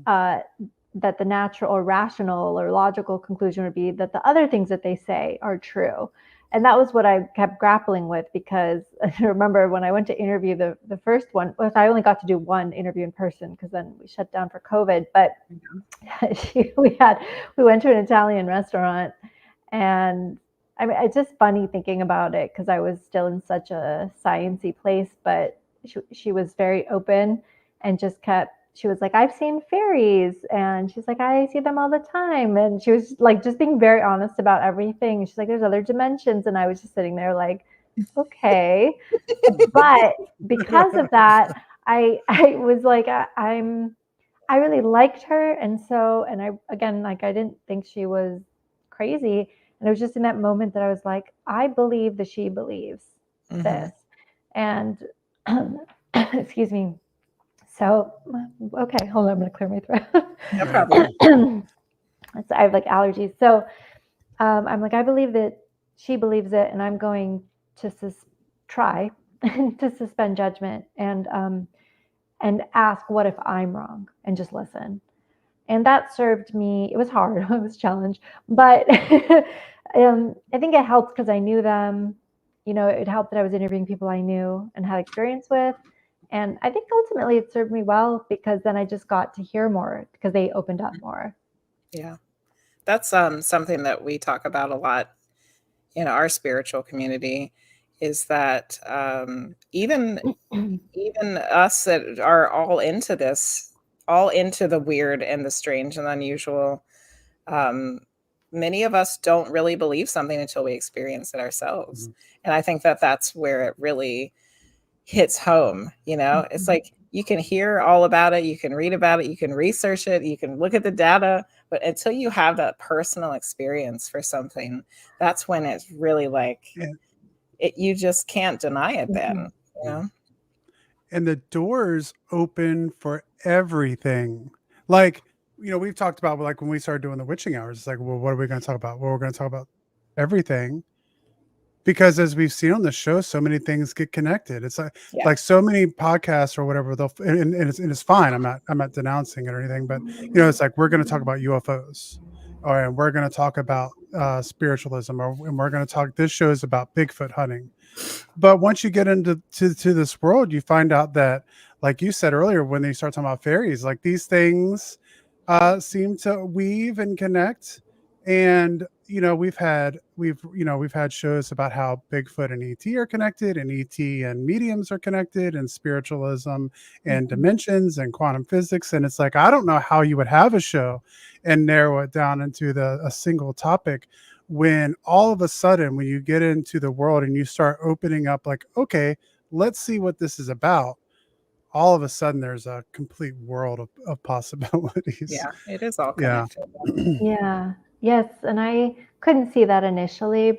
Speaker 4: that the natural or rational or logical conclusion would be that the other things that they say are true. And that was what I kept grappling with, because I remember when I went to interview the first one, I only got to do one interview in person because then we shut down for COVID. But we went to an Italian restaurant, and I mean, it's just funny thinking about it because I was still in such a sciencey place, but she was very open and just kept. She was like, I've seen fairies, and she's like, I see them all the time, and she was like just being very honest about everything. She's like, there's other dimensions, and I was just sitting there like, okay. But because of that, I was like, I really liked her, and I didn't think she was crazy. And it was just in that moment that I was like, I believe that she believes this. And excuse me. So, okay, hold on, I'm going to clear my throat.
Speaker 3: No problem.
Speaker 4: I have like allergies. So I'm like, I believe that she believes it, and I'm going to try to suspend judgment and ask, what if I'm wrong, and just listen. And that served me. It was hard. It was a challenge, but I think it helped because I knew them. It helped that I was interviewing people I knew and had experience with. And I think ultimately it served me well, because then I just got to hear more because they opened up more.
Speaker 3: Yeah. That's something that we talk about a lot in our spiritual community, is that even us that are all into this, all into the weird and the strange and unusual, many of us don't really believe something until we experience it ourselves. And I think that that's where it really hits home. It's like, you can hear all about it, you can read about it, you can research it, you can look at the data, but until you have that personal experience for something, that's when it's really like, you just can't deny it then.
Speaker 2: And the doors open for everything. Like, we've talked about, like, when we started doing the witching hours, it's like, well, what are we going to talk about? Well, we're going to talk about everything. Because as we've seen on the show, so many things get connected. It's like so many podcasts or whatever, and it's fine. I'm not denouncing it or anything, but it's like, we're going to talk about UFOs, and we're going to talk about spiritualism, and we're going to talk. This show is about Bigfoot hunting. But once you get into this world, you find out that, like you said earlier, when they start talking about fairies, like, these things seem to weave and connect. And we've had shows about how Bigfoot and ET are connected, and ET and mediums are connected, and spiritualism and dimensions and quantum physics. And it's like, I don't know how you would have a show and narrow it down into a single topic, when all of a sudden, when you get into the world and you start opening up, like, okay, let's see what this is about. All of a sudden, there's a complete world of possibilities.
Speaker 3: Yeah, it is all connected.
Speaker 4: Yeah. Yes, and I couldn't see that initially,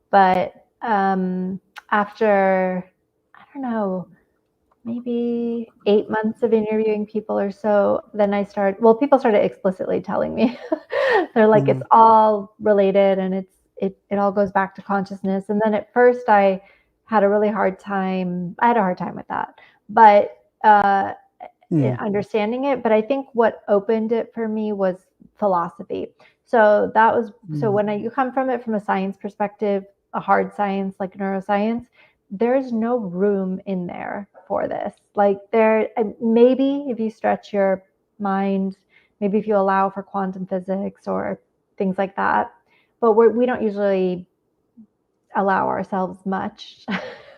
Speaker 4: but after, I don't know, maybe 8 months of interviewing people or so, then people started explicitly telling me. They're like, it's all related, and it all goes back to consciousness. And then at first I had a hard time with that, but understanding it. But I think what opened it for me was philosophy. So that was, so when you come from it from a science perspective, a hard science like neuroscience, there's no room in there for this. Like maybe if you stretch your mind, maybe if you allow for quantum physics or things like that, but we don't usually allow ourselves much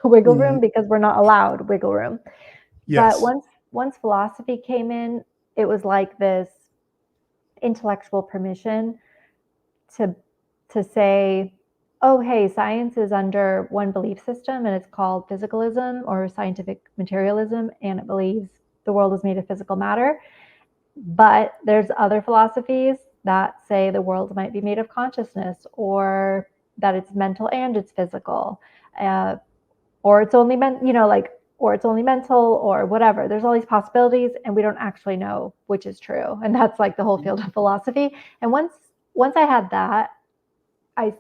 Speaker 4: wiggle room because we're not allowed wiggle room. Yes. But once philosophy came in, it was like this intellectual permission to say, oh, hey, science is under one belief system and it's called physicalism or scientific materialism, and it believes the world is made of physical matter. But there's other philosophies that say the world might be made of consciousness, or that it's mental and it's physical, or it's only or it's only mental, or whatever. There's all these possibilities, and we don't actually know which is true. And that's like the whole field of philosophy. And once I had that,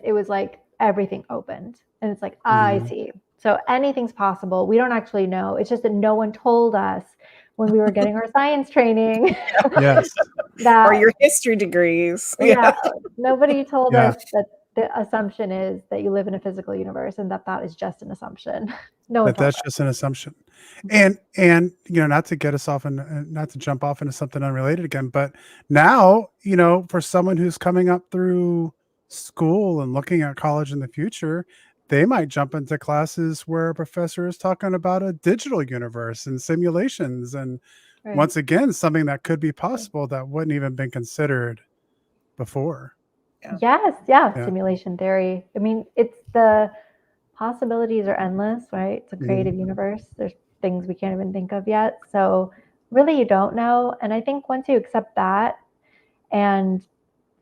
Speaker 4: it was like everything opened, and it's like, I see. So anything's possible. We don't actually know. It's just that no one told us when we were getting our science training.
Speaker 2: Yes.
Speaker 3: Or your history degrees.
Speaker 4: Yeah. Nobody told us that the assumption is that you live in a physical universe, and that is just an assumption. No one told us.
Speaker 2: Just an assumption. And you know, not to get us off and not to jump off into something unrelated again, but now, you know, for someone who's coming up through school and looking at college in the future, they might jump into classes where a professor is talking about a digital universe and simulations, and once again, something that could be possible that wouldn't even been considered before.
Speaker 4: Yes, simulation theory. I mean, it's the possibilities are endless, right? It's a creative universe. There's things we can't even think of yet. So really, you don't know. And I think once you accept that and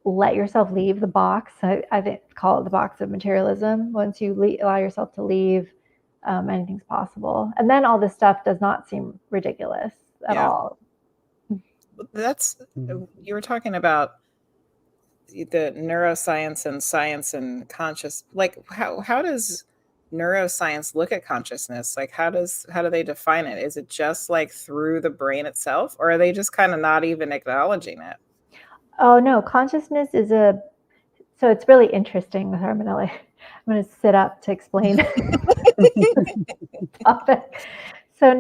Speaker 4: let yourself leave the box, I think call it the box of materialism. Once you allow yourself to leave, anything's possible. And then all this stuff does not seem ridiculous at all.
Speaker 3: That's, you were talking about the neuroscience and science and conscious, like how does neuroscience look at consciousness? Like how do they define it? Is it just like through the brain itself, or are they just kind of not even acknowledging it?
Speaker 4: Oh no, consciousness is so it's really interesting. I'm going to sit up to explain the topic. So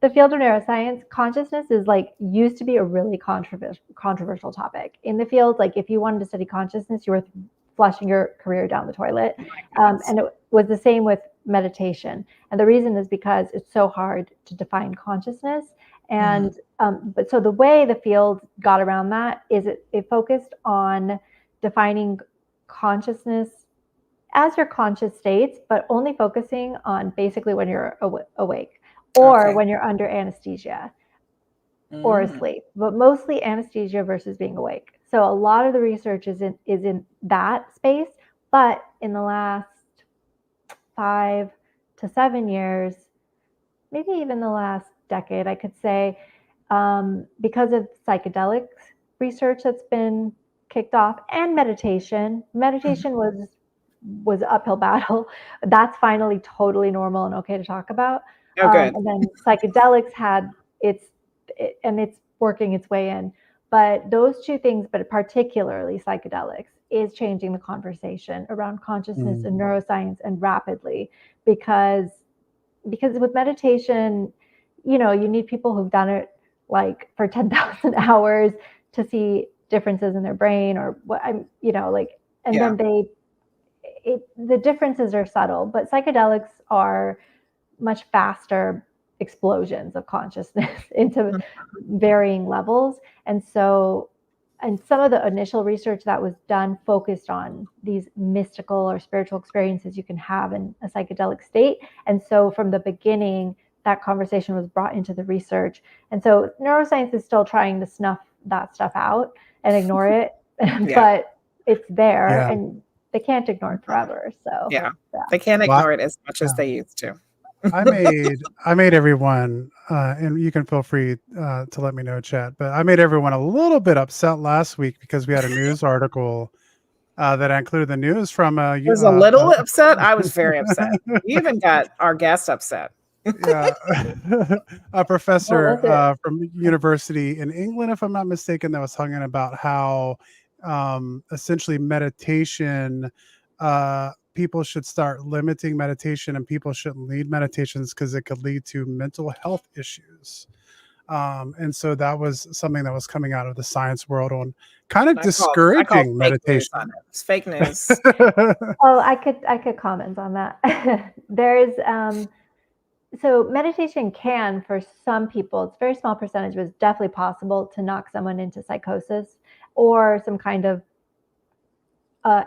Speaker 4: the field of neuroscience, consciousness is like used to be a really controversial topic in the field. Like if you wanted to study consciousness, you were flushing your career down the toilet. And it was the same with meditation. And the reason is because it's so hard to define consciousness. And but so the way the field got around that is it focused on defining consciousness as your conscious states, but only focusing on basically when you're awake or when you're under anesthesia or asleep, but mostly anesthesia versus being awake. So a lot of the research is in that space, but in the last 5 to 7 years, maybe even the last decade, I could say, because of psychedelics research that's been kicked off, and meditation was an uphill battle. That's finally totally normal and okay to talk about. And then psychedelics had it's working its way in. But those two things, but particularly psychedelics, is changing the conversation around consciousness and neuroscience, and rapidly, because with meditation, you know, you need people who've done it like for 10,000 hours to see differences in their brain, or what I'm, you know, like, and then the differences are subtle, but psychedelics are much faster explosions of consciousness into varying levels. And so, and some of the initial research that was done focused on these mystical or spiritual experiences you can have in a psychedelic state. And so from the beginning, that conversation was brought into the research. And so neuroscience is still trying to snuff that stuff out and ignore it, but it's there, and they can't ignore it forever. So
Speaker 3: they can't ignore it as much as they used to.
Speaker 2: I made everyone, and you can feel free to let me know, chat, but I made everyone a little bit upset last week because we had a news article that included the news from
Speaker 3: I was a little upset. I was very upset. You even got our guest upset.
Speaker 2: A professor from university in England, if I'm not mistaken, that was talking about how essentially meditation people should start limiting meditation and people shouldn't lead meditations because it could lead to mental health issues. And so that was something that was coming out of the science world on kind of discouraging meditation.
Speaker 3: It's fake news.
Speaker 4: Oh, I could comment on that. There's so meditation can, for some people, it's a very small percentage, but it's definitely possible to knock someone into psychosis or some kind of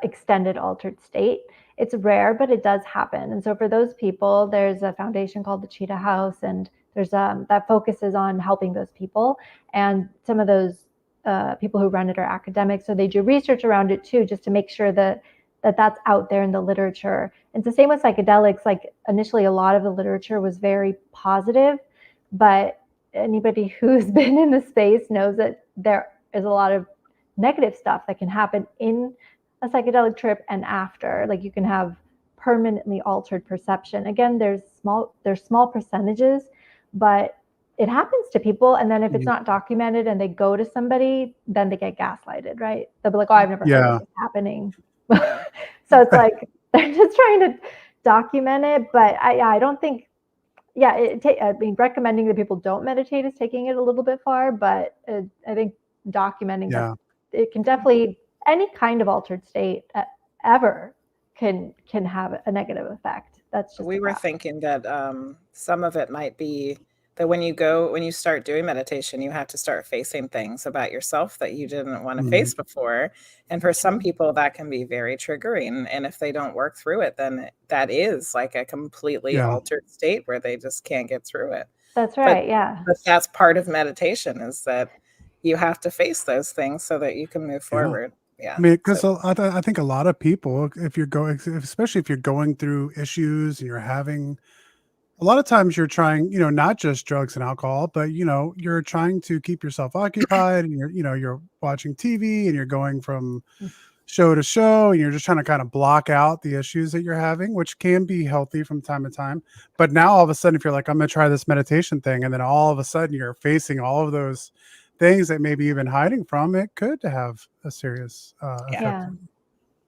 Speaker 4: extended altered state. It's rare, but it does happen. And so for those people, there's a foundation called the Cheetah House, and there's that focuses on helping those people. And some of those people who run it are academics, so they do research around it too, just to make sure that that's out there in the literature. It's the same with psychedelics. Like initially, a lot of the literature was very positive, but anybody who's been in the space knows that there is a lot of negative stuff that can happen in a psychedelic trip and after. Like you can have permanently altered perception. Again, there's small percentages, but it happens to people. And then if it's not documented and they go to somebody, then they get gaslighted, right? They'll be like, oh, I've never heard of this happening. So it's like they're just trying to document it. But I don't think, I mean, recommending that people don't meditate is taking it a little bit far. But I think documenting that it can definitely, any kind of altered state ever can have a negative effect. That's just
Speaker 3: we were thinking that some of it might be that when you start doing meditation, you have to start facing things about yourself that you didn't want to face before. And for some people that can be very triggering. And if they don't work through it, then that is like a completely altered state where they just can't get through it.
Speaker 4: That's right.
Speaker 3: But that's part of meditation, is that you have to face those things so that you can move forward. Yeah.
Speaker 2: I mean, because I think a lot of people, especially if you're going through issues and you're having, a lot of times you're trying, not just drugs and alcohol, but, you're trying to keep yourself occupied, and you're watching TV and you're going from show to show, and you're just trying to kind of block out the issues that you're having, which can be healthy from time to time. But now all of a sudden, if you're like, I'm going to try this meditation thing, and then all of a sudden you're facing all of those things that maybe you've been hiding from, it could have a serious effect.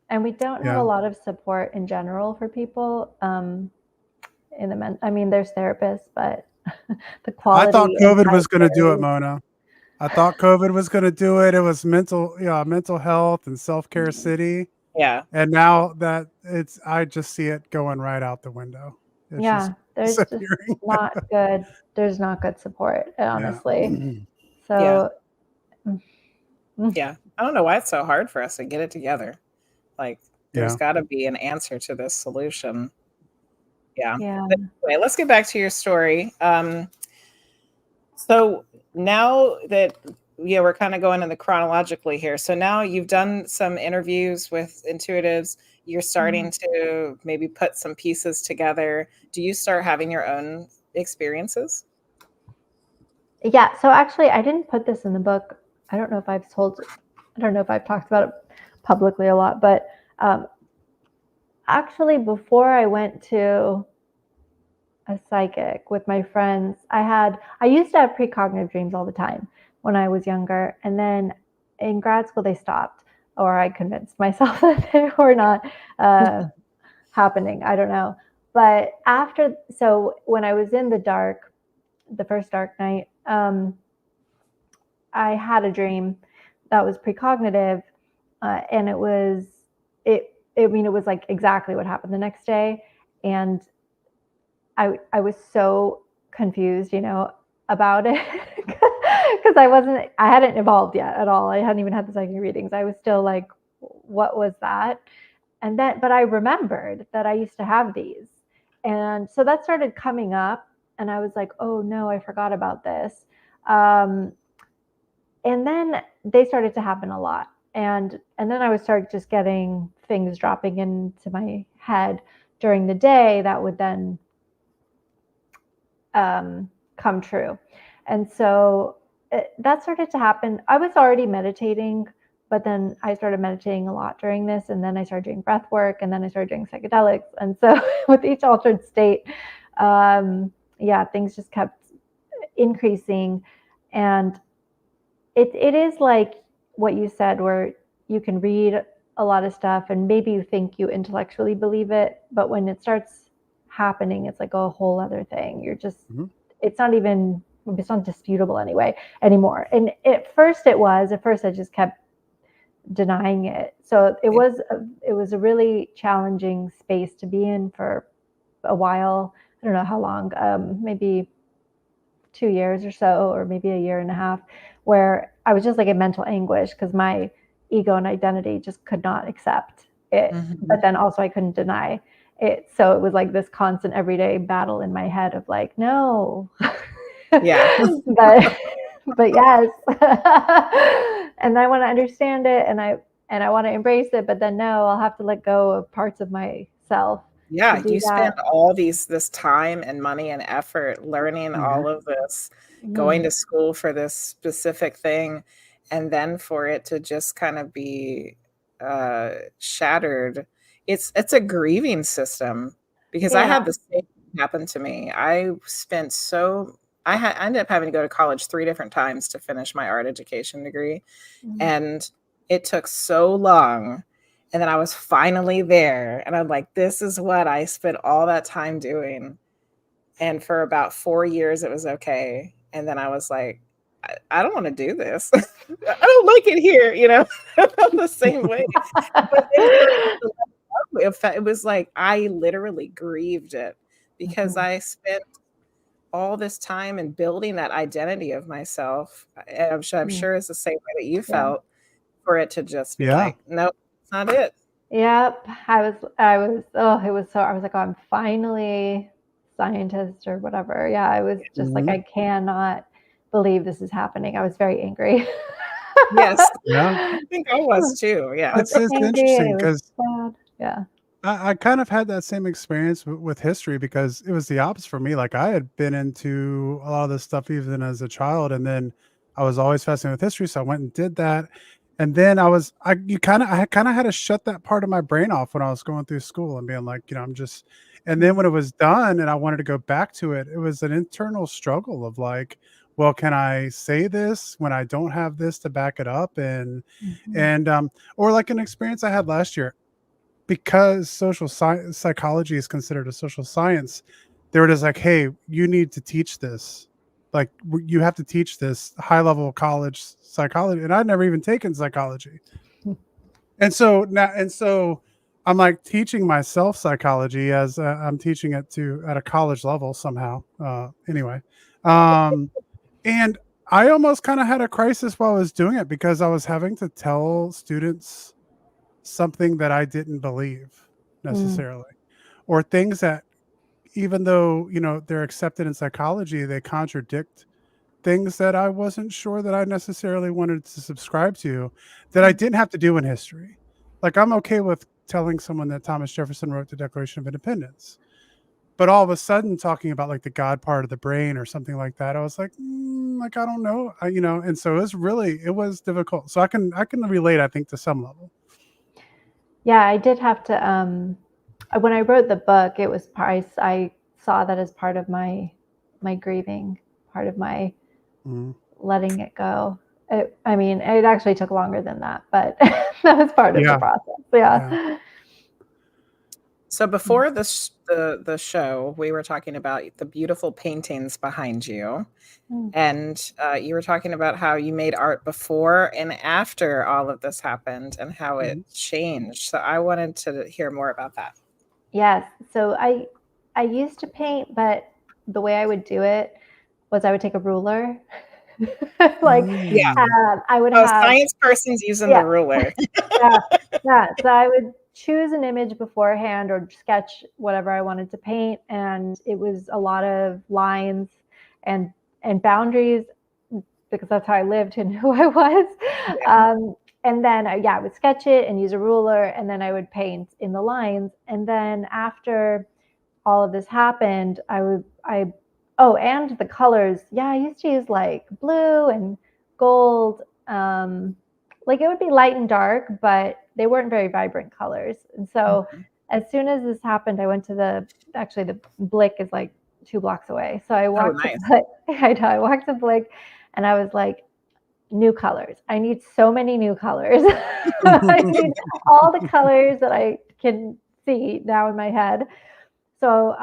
Speaker 4: And we don't have a lot of support in general for people I mean, there's therapists, but the quality.
Speaker 2: I thought COVID was going to do it, Mona. I thought COVID was going to do it. It was mental health and self-care city.
Speaker 3: Yeah.
Speaker 2: And now that I just see it going right out the window.
Speaker 4: There's just not good. There's not good support, honestly. So,
Speaker 3: I don't know why it's so hard for us to get it together. Like, there's got to be an answer to this solution. Yeah. But anyway, let's get back to your story. So now that we're kind of going in the chronologically here. So now you've done some interviews with intuitives. You're starting to maybe put some pieces together. Do you start having your own experiences?
Speaker 4: Yeah. So actually, I didn't put this in the book. I don't know if I've talked about it publicly a lot, but actually, before I went to a psychic with my friends, I used to have precognitive dreams all the time when I was younger. And then in grad school, they stopped, or I convinced myself that they were not happening. I don't know. But so when I was in the first dark night, I had a dream that was precognitive, and it was like exactly what happened the next day. And I was so confused, about it because I hadn't evolved yet at all. I hadn't even had the psychic readings. I was still like, what was that? But I remembered that I used to have these. And so that started coming up, and I was like, oh no, I forgot about this. And then they started to happen a lot. And then I would start just getting things dropping into my head during the day that would then come true. And so that started to happen. I was already meditating, but then I started meditating a lot during this. And then I started doing breath work, and then I started doing psychedelics. And so with each altered state, things just kept increasing. And it is like what you said, where you can read a lot of stuff, and maybe you think you intellectually believe it, but when it starts happening, it's like a whole other thing. You're just, it's not disputable anymore. And at first I just kept denying it. So it was a really challenging space to be in for a while. I don't know how long, maybe 2 years or so, or maybe a year and a half, where I was just like in mental anguish because my ego and identity just could not accept it. But then also I couldn't deny it. So it was like this constant everyday battle in my head of like, no.
Speaker 3: Yeah.
Speaker 4: but yes. And I want to understand it, and I want to embrace it, but then no, I'll have to let go of parts of myself.
Speaker 3: Yeah, you spend all this time and money and effort learning all of this, going to school for this specific thing, and then for it to just kind of be shattered. It's a grieving system, because I had the same thing happen to me. I ended up having to go to college 3 different times to finish my art education degree, and it took so long. And then I was finally there, and I'm like, this is what I spent all that time doing. And for about 4 years, it was okay. And then I was like, I don't want to do this. I don't like it here, I felt the same way. But it was like, I literally grieved it, because I spent all this time in building that identity of myself. And I'm sure it's the same way that you felt, for it to just be like, nope. Not it.
Speaker 4: Yep. I was like, oh, I'm finally scientist or whatever. Yeah. I was just like, I cannot believe this is happening. I was very angry.
Speaker 3: Yes.
Speaker 2: Yeah.
Speaker 3: I think I was too. Yeah.
Speaker 2: It's interesting because I kind of had that same experience with history, because it was the opposite for me. Like, I had been into a lot of this stuff even as a child, and then I was always fascinated with history. So I went and did that. And then I kind of had to shut that part of my brain off when I was going through school and being like, and then when it was done and I wanted to go back to it, it was an internal struggle of like, well, can I say this when I don't have this to back it up? And or like an experience I had last year, because social psychology is considered a social science. They were just like, hey, you need to teach this. Like, you have to teach this high level college psychology. And I'd never even taken psychology. And so I'm like teaching myself psychology as I'm teaching it at a college level somehow. Anyway. And I almost kind of had a crisis while I was doing it, because I was having to tell students something that I didn't believe necessarily, or things that, even though, they're accepted in psychology, they contradict things that I wasn't sure that I necessarily wanted to subscribe to, that I didn't have to do in history. Like, I'm okay with telling someone that Thomas Jefferson wrote the Declaration of Independence, but all of a sudden talking about like the God part of the brain or something like that, I was like, like, I don't know, and so it was difficult. So I can relate, I think, to some level.
Speaker 4: Yeah, I did have to, when I wrote the book, it was I saw that as part of my grieving, part of my letting it go. It actually took longer than that, but that was part of the process. Yeah.
Speaker 3: So before the show, we were talking about the beautiful paintings behind you. And you were talking about how you made art before and after all of this happened, and how it changed. So I wanted to hear more about that.
Speaker 4: Yes. So I used to paint, but the way I would do it was I would take a ruler. I would have
Speaker 3: science persons using the ruler.
Speaker 4: So I would choose an image beforehand or sketch whatever I wanted to paint, and it was a lot of lines and boundaries, because that's how I lived and who I was. And then I would sketch it and use a ruler, and then I would paint in the lines. And then after all of this happened, and the colors. Yeah, I used to use like blue and gold. Like, it would be light and dark, but they weren't very vibrant colors. And so as soon as this happened, I went to the Blick is like 2 blocks away. So I walked to Blick, and I walked to Blick, and I was like, new colors. I need so many new colors. I need all the colors that I can see now in my head. So,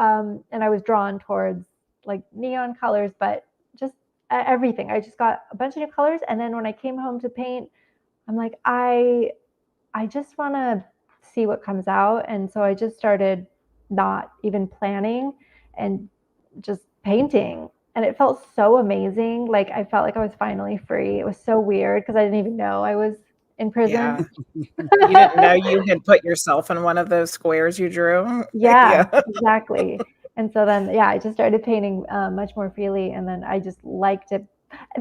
Speaker 4: and I was drawn towards like neon colors, but just everything. I just got a bunch of new colors. And then when I came home to paint, I'm like, I just want to see what comes out. And so I just started not even planning and just painting. And it felt so amazing. Like I felt like I was finally free. It was so weird because I didn't even know I was in prison.
Speaker 3: Yeah. You didn't know you had put yourself in one of those squares you drew?
Speaker 4: Yeah, exactly. And so then, yeah, I just started painting much more freely. And then I just liked it.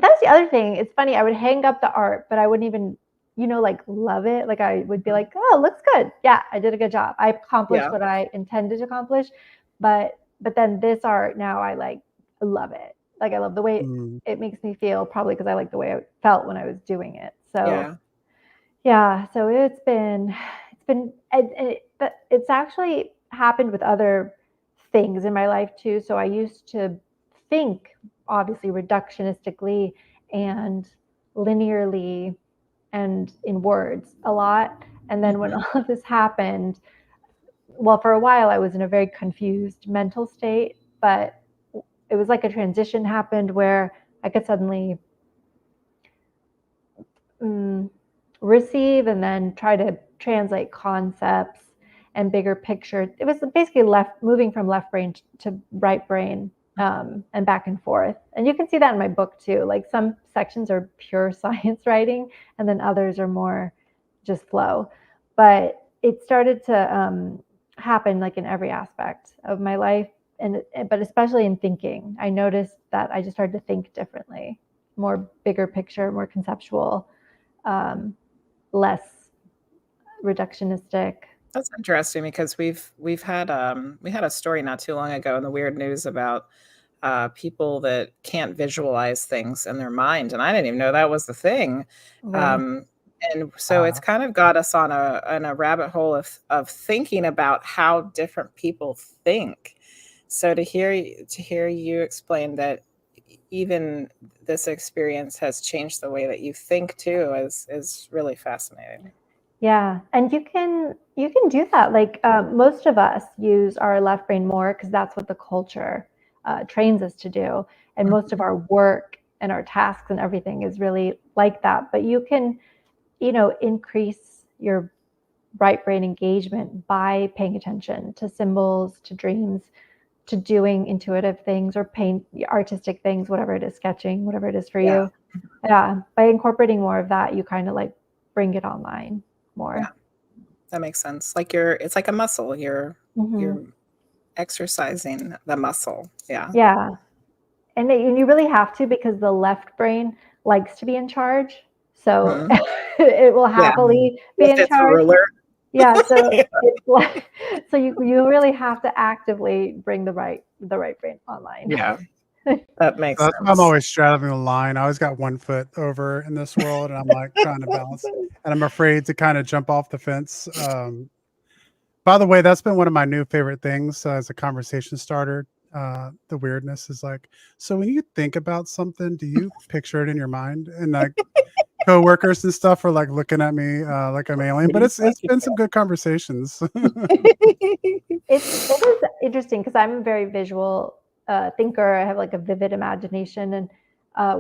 Speaker 4: That's the other thing. It's funny. I would hang up the art, but I wouldn't even, like love it. Like I would be like, oh, it looks good. Yeah, I did a good job. I accomplished what I intended to accomplish. But then this art now I like love it. Like I love the way it makes me feel, probably because I like the way I felt when I was doing it. So yeah, so it's actually happened with other things in my life too. So I used to think obviously reductionistically and linearly and in words a lot. And then when all of this happened, well, for a while I was in a very confused mental state, but it was like a transition happened where I could suddenly receive and then try to translate concepts and bigger picture. It was basically moving from left brain to right brain and back and forth. And you can see that in my book too. Like some sections are pure science writing and then others are more just flow. But it started to happen like in every aspect of my life, but especially in thinking. I noticed that I just started to think differently, more bigger picture, more conceptual, less reductionistic.
Speaker 3: That's interesting because we had a story not too long ago in the weird news about people that can't visualize things in their mind, and I didn't even know that was the thing. Right. And so it's kind of got us on a rabbit hole of thinking about how different people think. So to hear you explain that even this experience has changed the way that you think too is really fascinating.
Speaker 4: Yeah, and you can do that. Like most of us use our left brain more because that's what the culture trains us to do, and most of our work and our tasks and everything is really like that. But you can, increase your right brain engagement by paying attention to symbols, to dreams, to doing intuitive things or paint artistic things, whatever it is, sketching, whatever it is for you. Yeah, by incorporating more of that, you kind of like bring it online more.
Speaker 3: Yeah, that makes sense. Like it's like a muscle. You're exercising the muscle. Yeah.
Speaker 4: Yeah. And you really have to, because the left brain likes to be in charge. So it will happily be in charge. Yeah. So it's like, so you really have to actively bring the right brain online.
Speaker 3: Yeah. That makes sense.
Speaker 2: I'm always straddling the line. I always got one foot over in this world, and I'm like trying to balance, and I'm afraid to kind of jump off the fence. By the way, that's been one of my new favorite things as a conversation starter. The weirdness is like, so when you think about something, do you picture it in your mind? And like coworkers and stuff are like looking at me like I'm alien, but it's been some good conversations.
Speaker 4: It was interesting because I'm a very visual thinker. I have like a vivid imagination, and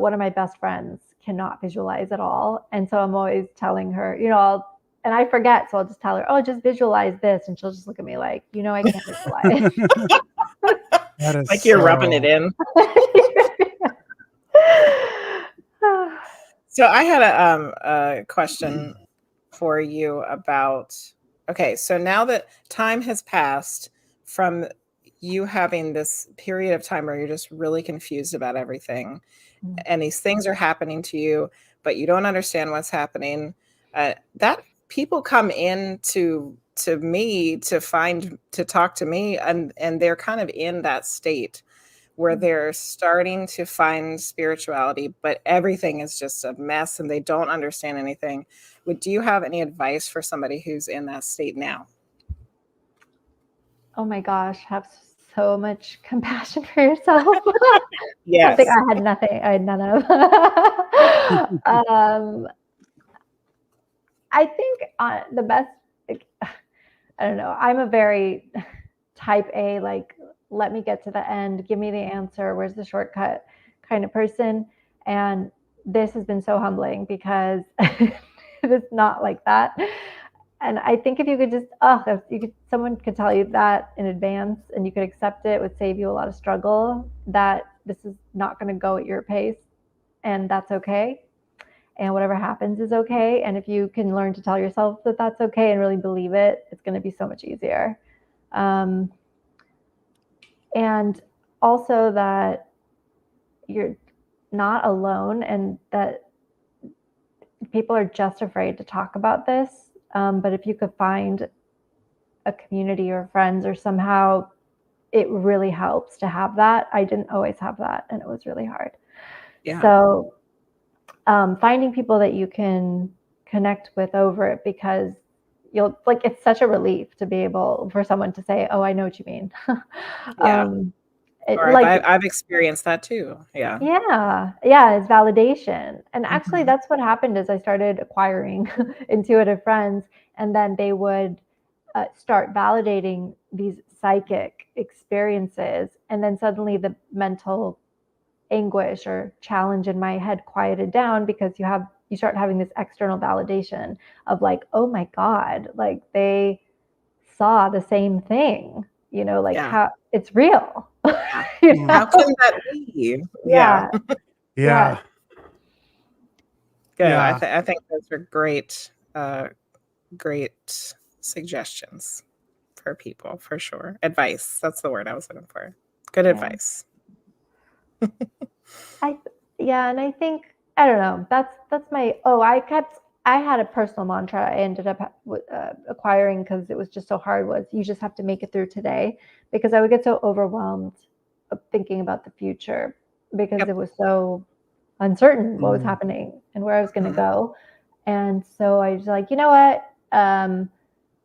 Speaker 4: one of my best friends cannot visualize at all. And so I'm always telling her, and I forget, so I'll just tell her, oh, just visualize this. And she'll just look at me like, I can't visualize.
Speaker 2: That is
Speaker 3: like you're rubbing it in. So I had a question for you about, okay, so now that time has passed from you having this period of time where you're just really confused about everything, and these things are happening to you, but you don't understand what's happening, that people come in to me to talk to me, and they're kind of in that state where they're starting to find spirituality, but everything is just a mess and they don't understand anything. Do you have any advice for somebody who's in that state now?
Speaker 4: Oh my gosh, have so much compassion for yourself.
Speaker 3: Yes.
Speaker 4: Something I had none of. I think the best, I don't know, I'm a very type A, like, let me get to the end, give me the answer, where's the shortcut kind of person. And this has been so humbling because it's not like that. And I think if you could just, someone could tell you that in advance and you could accept it, it would save you a lot of struggle, that this is not going to go at your pace, and that's okay. And whatever happens is okay. And if you can learn to tell yourself that that's okay and really believe it, it's going to be so much easier. And also that you're not alone, and that people are just afraid to talk about this. But if you could find a community or friends, or somehow, it really helps to have that. I didn't always have that, and it was really hard.
Speaker 3: Yeah.
Speaker 4: So finding people that you can connect with over it, because you'll, like, it's such a relief to be able for someone to say, oh, I know what you mean.
Speaker 3: Yeah. I've experienced that too. Yeah.
Speaker 4: It's validation. And actually that's what happened, is I started acquiring intuitive friends, and then they would start validating these psychic experiences, and then suddenly the mental anguish or challenge in my head quieted down, because you start having this external validation of, like, oh my God, like, they saw the same thing, how it's real.
Speaker 3: How can that be?
Speaker 4: Yeah.
Speaker 2: Yeah.
Speaker 3: Good. Yeah. I think those are great suggestions for people, for sure. Advice. That's the word I was looking for. Good advice.
Speaker 4: And I think, I don't know, that's my, I had a personal mantra I ended up acquiring, because it was just so hard, was you just have to make it through today, because I would get so overwhelmed thinking about the future, because it was so uncertain what was happening and where I was going to go. And so I was like, you know what?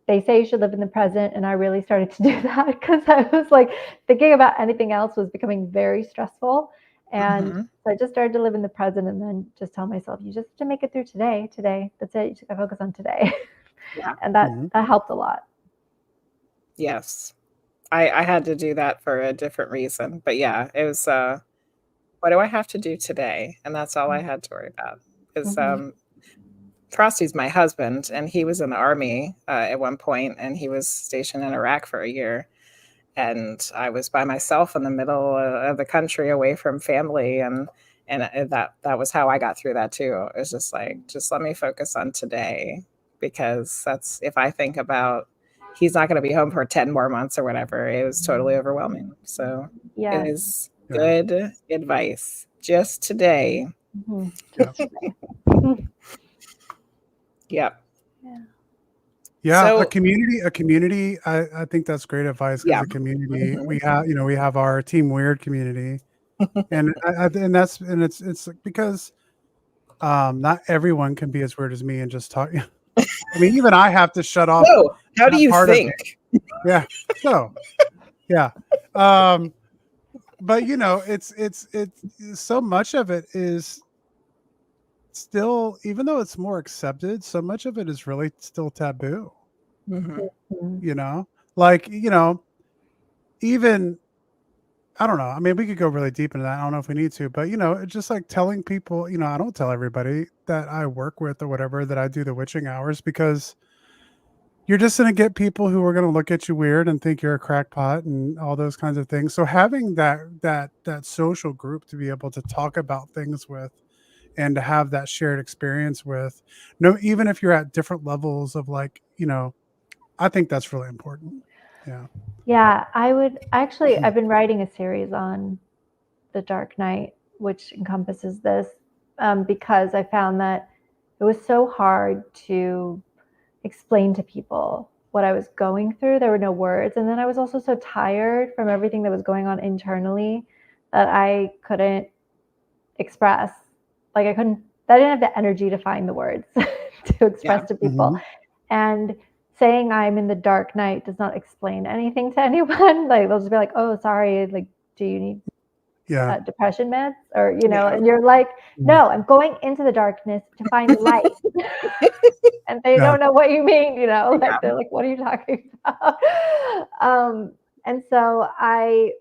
Speaker 4: They say you should live in the present. And I really started to do that, because I was like, thinking about anything else was becoming very stressful. And so I just started to live in the present, and then just tell myself, you just have to make it through today. That's it. You just got to focus on today.
Speaker 3: Yeah.
Speaker 4: And that helped a lot.
Speaker 3: Yes. I had to do that for a different reason. But yeah, it was, what do I have to do today? And that's all I had to worry about. Because Frosty's my husband, and he was in the Army at one point, and he was stationed in Iraq for a year. And I was by myself in the middle of the country, away from family, and that was how I got through that too. It was just like, just let me focus on today, because that's, if I think about he's not going to be home for 10 more months or whatever, it was totally overwhelming. So it is good advice. Just today. Yep.
Speaker 2: Yeah, so, a community. I think that's great advice, because a community, we have our Team Weird community, and it's because not everyone can be as weird as me and just talk. I mean, even I have to shut off.
Speaker 3: No, how do you think?
Speaker 2: Yeah. So, yeah. But it's so much of it is still, even though it's more accepted, so much of it is really still taboo. Like, even, I don't know, I mean, we could go really deep into that, I don't know if we need to, but it's just like telling people, I don't tell everybody that I work with or whatever that I do the witching hours, because you're just going to get people who are going to look at you weird and think you're a crackpot and all those kinds of things. So having that social group to be able to talk about things with, and to have that shared experience with, even if you're at different levels of, like, I think that's really important.
Speaker 4: Yeah, I would actually, I've been writing a series on the Dark Night, which encompasses this, because I found that it was so hard to explain to people what I was going through. There were no words. And then I was also so tired from everything that was going on internally that I couldn't express. Like, I didn't have the energy to find the words to express to people. And saying I'm in the dark night does not explain anything to anyone. Like they'll just be like, oh, sorry, like, do you need depression meds? Or, you know, and you're like, no, I'm going into the darkness to find light. And they don't know what you mean, you know, like they're like, what are you talking about? And so I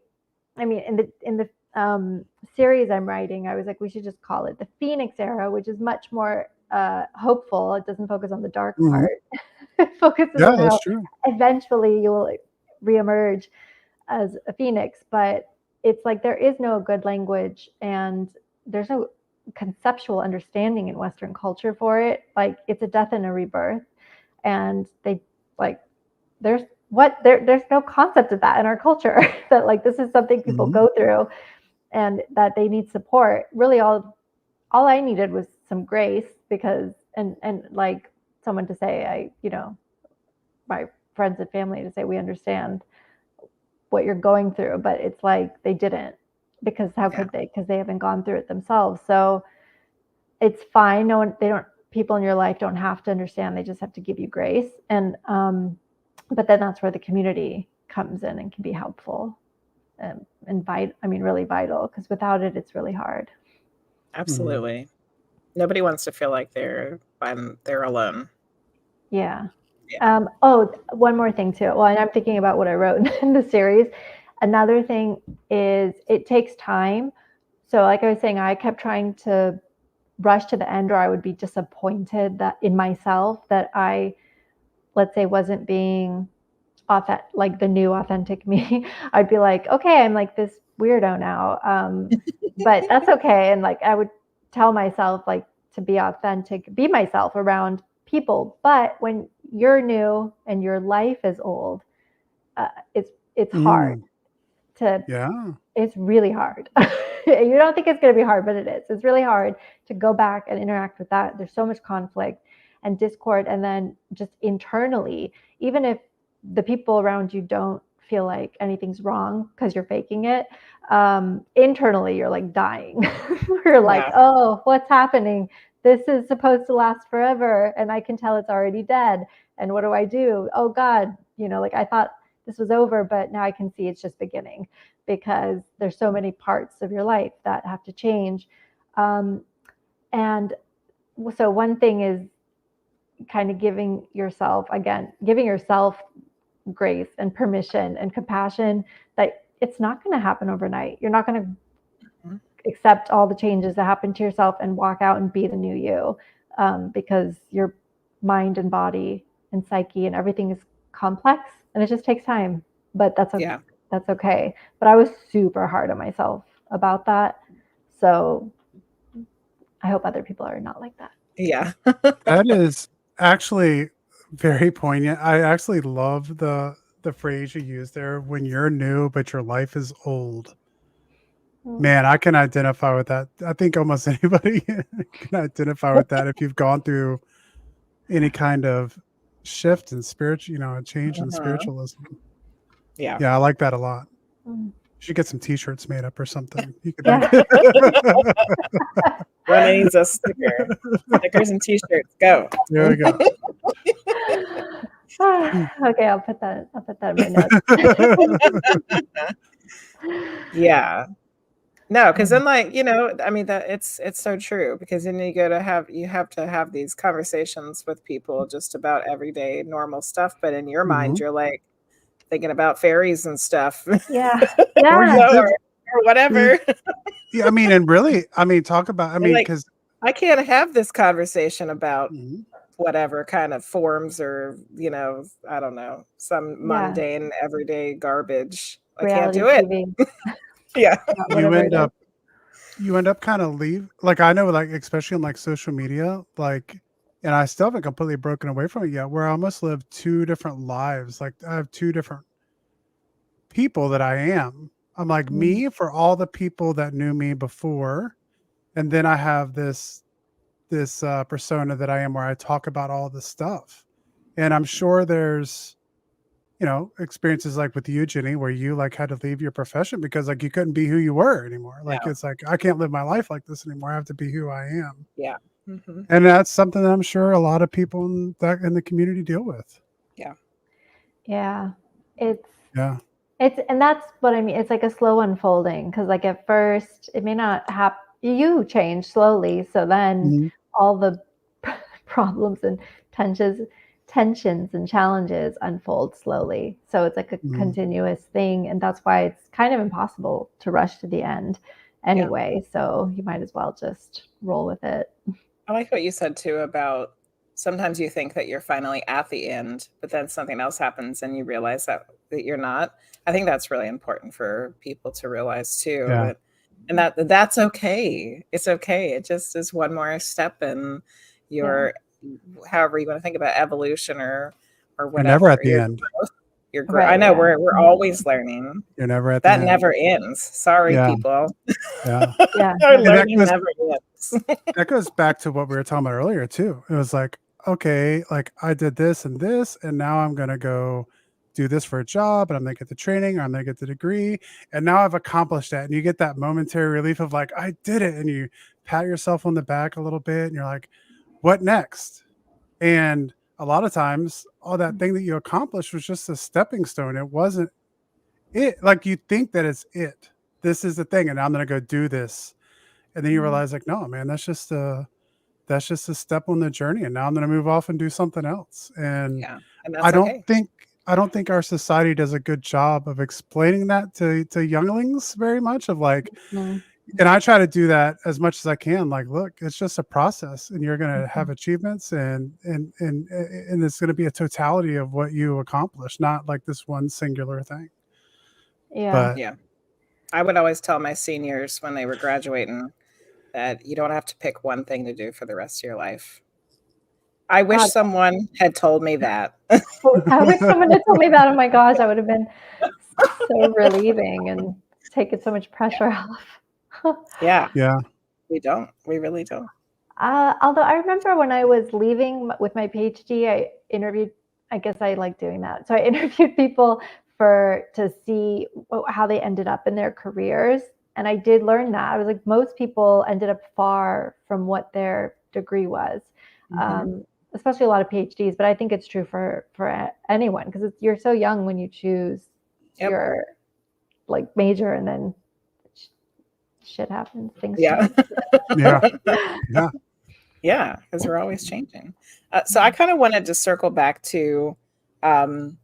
Speaker 4: mean, in the series I'm writing, I was like, we should just call it the Phoenix era, which is much more hopeful. It doesn't focus on the dark part. It focuses on how eventually you will reemerge as a phoenix. But it's like there is no good language and there's no conceptual understanding in Western culture for it. Like it's a death and a rebirth, and they like there's no concept of that in our culture. That like this is something people go through and that they need support. Really all I needed was some grace, because and like someone to say, my friends and family to say, we understand what you're going through. But it's like they didn't, because how could they? Because they haven't gone through it themselves. So it's fine. People in your life don't have to understand. They just have to give you grace. And but then that's where the community comes in and can be helpful and really vital, because without it, it's really hard.
Speaker 3: Absolutely. Nobody wants to feel like they're alone.
Speaker 4: Yeah. One more thing too. Well, and I'm thinking about what I wrote in the series. Another thing is it takes time. So like I was saying, I kept trying to rush to the end, or I would be disappointed that in myself that I, let's say, wasn't being like the new authentic me. I'd be like, okay, I'm like this weirdo now. But that's okay. And like, I would tell myself like to be authentic, be myself around people. But when you're new and your life is old, it's hard it's really hard. You don't think it's going to be hard, but it is. It's really hard to go back and interact with that. There's so much conflict and discord. And then just internally, even if the people around you don't feel like anything's wrong because you're faking it, internally you're like dying. You're like, oh, what's happening? This is supposed to last forever, and I can tell it's already dead. And what do I do? Oh God, like I thought this was over, but now I can see it's just beginning, because there's so many parts of your life that have to change. And so one thing is kind of giving yourself grace and permission and compassion that it's not going to happen overnight. You're not going to accept all the changes that happen to yourself and walk out and be the new you, because your mind and body and psyche and everything is complex, and it just takes time. But that's okay. That's okay. But I was super hard on myself about that. So I hope other people are not like that.
Speaker 3: Yeah.
Speaker 2: That is actually very poignant. I actually love the phrase you used there, when you're new, but your life is old. Man, I can identify with that. I think almost anybody can identify with that if you've gone through any kind of shift in spiritual, a change in spiritualism. Yeah, I like that a lot. You should get some T-shirts made up or something. You could
Speaker 3: Rona needs a sticker. Stickers and T-shirts. Go.
Speaker 2: There we go.
Speaker 4: Okay, I'll put that in my notes.
Speaker 3: Yeah. No, because then that it's so true, because then you have to have these conversations with people just about everyday normal stuff, but in your mind you're like thinking about fairies and stuff. Or whatever.
Speaker 2: Yeah, talk about because
Speaker 3: I can't have this conversation about whatever kind of forms or I don't know, some mundane everyday garbage.
Speaker 4: Reality
Speaker 3: I can't do it. Yeah.
Speaker 2: You end up kind of like, I know, like, especially on like social media, like, and I still haven't completely broken away from it yet, where I almost live two different lives. Like I have two different people that I am. I'm like me for all the people that knew me before. And then I have this persona that I am, where I talk about all this stuff. And I'm sure there's, experiences like with you, Jenny, where you like had to leave your profession because like you couldn't be who you were anymore. Like it's like, I can't live my life like this anymore. I have to be who I am.
Speaker 3: Yeah.
Speaker 2: And that's something that I'm sure a lot of people in the community deal with.
Speaker 4: Yeah. It's
Speaker 2: Yeah.
Speaker 4: and that's what I mean. It's like a slow unfolding, because like at first it may not happen. You change slowly, so then all the problems and tensions and challenges unfold slowly. So it's like a continuous thing, and that's why it's kind of impossible to rush to the end anyway. So you might as well just roll with it.
Speaker 3: I like what you said too about sometimes you think that you're finally at the end, but then something else happens and you realize that you're not. I think that's really important for people to realize too.
Speaker 2: Yeah.
Speaker 3: And that's okay. It's okay. It just is one more step in your, however you want to think about evolution or whatever.
Speaker 2: You're never at the end.
Speaker 3: Your growth. I know we're always learning.
Speaker 2: You're never at the end.
Speaker 3: That never ends. Sorry, people.
Speaker 2: Yeah.
Speaker 3: Our learning never ends.
Speaker 2: That goes back to what we were talking about earlier too. It was like, okay, like I did this, and now I'm gonna go do this for a job, and I'm gonna get the training, or I'm gonna get the degree, and now I've accomplished that. And you get that momentary relief of like, I did it, and you pat yourself on the back a little bit, and you're like, what next? And a lot of times, all that thing that you accomplished was just a stepping stone. It wasn't it. Like you think that it's it. This is the thing, and I'm gonna go do this. And then you realize, like, no, man, that's just a step on the journey. And now I'm going to move off and do something else. And I don't think our society does a good job of explaining that to younglings very much. Of like, and I try to do that as much as I can. Like, look, it's just a process, and you're going to have achievements, and it's going to be a totality of what you accomplish, not like this one singular thing.
Speaker 4: Yeah.
Speaker 3: But, I would always tell my seniors when they were graduating that you don't have to pick one thing to do for the rest of your life. I wish someone had told me that.
Speaker 4: I wish someone had told me that. Oh my gosh, that would have been so relieving and taken so much pressure off.
Speaker 3: Yeah. We really don't.
Speaker 4: Although I remember when I was leaving with my PhD, I guess I like doing that. So I interviewed people to see how they ended up in their careers. And I did learn that. I was like, most people ended up far from what their degree was, especially a lot of PhDs. But I think it's true for anyone, because you're so young when you choose your like major, and then shit happens. Things change.
Speaker 3: Yeah, because we're always changing. So I kind of wanted to circle back to we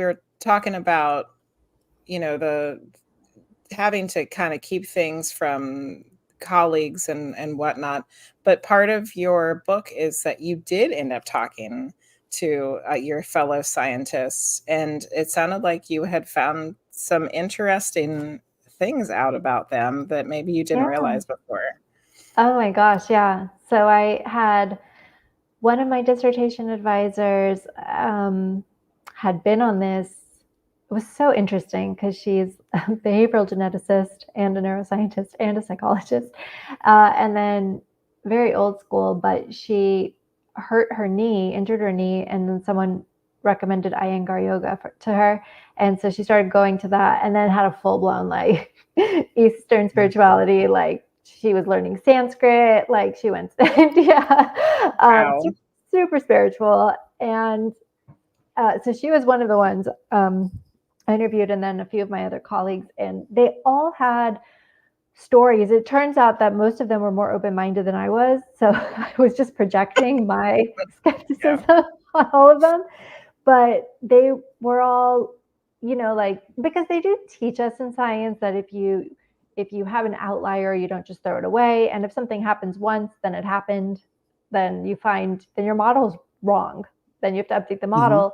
Speaker 3: were talking about, the having to kind of keep things from colleagues and whatnot. But part of your book is that you did end up talking to your fellow scientists, and it sounded like you had found some interesting things out about them that maybe you didn't realize before.
Speaker 4: Oh my gosh, yeah. So I had one of my dissertation advisors had been on this. It was so interesting because she's a behavioral geneticist and a neuroscientist and a psychologist, and then very old school, but she injured her knee, and then someone recommended Iyengar yoga to her. And so she started going to that, and then had a full-blown like Eastern spirituality. Like she was learning Sanskrit, like she went to India, super spiritual. And so she was one of the ones I interviewed, and then a few of my other colleagues, and they all had stories. It turns out that most of them were more open-minded than I was. So I was just projecting my skepticism on all of them. But they were all, like, because they do teach us in science that if you have an outlier, you don't just throw it away. And if something happens once, then it happened, then your model's wrong. Then you have to update the model.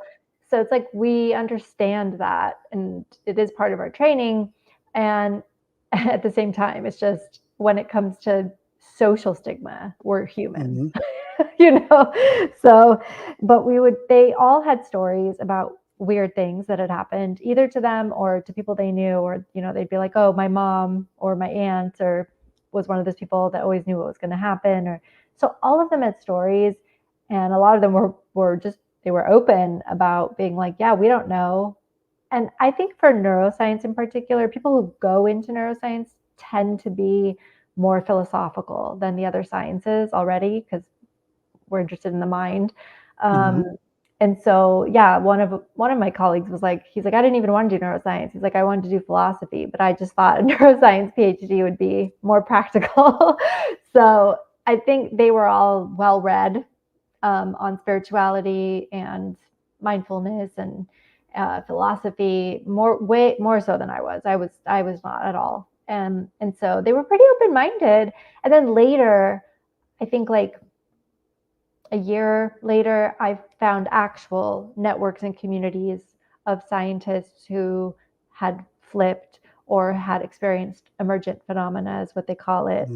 Speaker 4: So it's like, we understand that, and it is part of our training. And at the same time, it's just when it comes to social stigma, we're human, So, but they all had stories about weird things that had happened either to them or to people they knew, or, they'd be like, oh, my mom or my aunt was one of those people that always knew what was going to happen. So all of them had stories, and a lot of them were just, they were open about being like, yeah, we don't know. And I think for neuroscience in particular, people who go into neuroscience tend to be more philosophical than the other sciences already, because we're interested in the mind. And so, yeah, one of my colleagues was like, he's like, I didn't even want to do neuroscience. He's like, I wanted to do philosophy, but I just thought a neuroscience PhD would be more practical. So I think they were all well read on spirituality and mindfulness and philosophy, way more so than I was. I was not at all. And so they were pretty open-minded. And then later, I think like a year later, I found actual networks and communities of scientists who had flipped or had experienced emergent phenomena, is what they call it.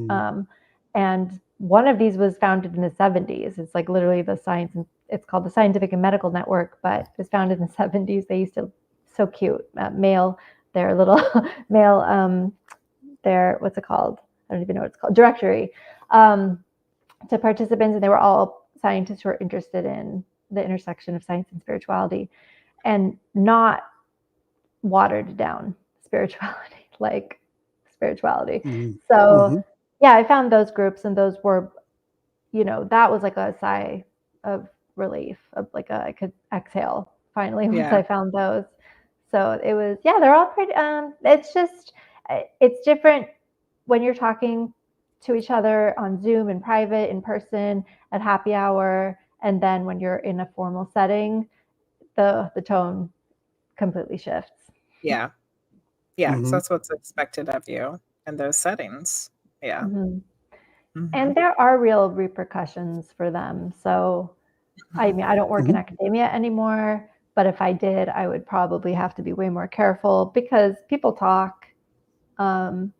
Speaker 4: And one of these was founded in the 70s. It's like literally it's called the Scientific and Medical Network, but it was founded in the 70s. They used to, so cute, mail their little mail, their, what's it called? I don't even know what it's called, directory to participants. And they were all scientists who are interested in the intersection of science and spirituality, and not watered down spirituality, like spirituality. So yeah, I found those groups, and those were, that was like a sigh of relief, of like I could exhale finally once I found those. So it was, they're all pretty, it's just, it's different when you're talking to each other on Zoom, in private, in person, at happy hour, and then when you're in a formal setting, the tone completely shifts.
Speaker 3: Yeah. So that's what's expected of you in those settings.
Speaker 4: And there are real repercussions for them. So I mean, I don't work in academia anymore, but if I did, I would probably have to be way more careful, because people talk. And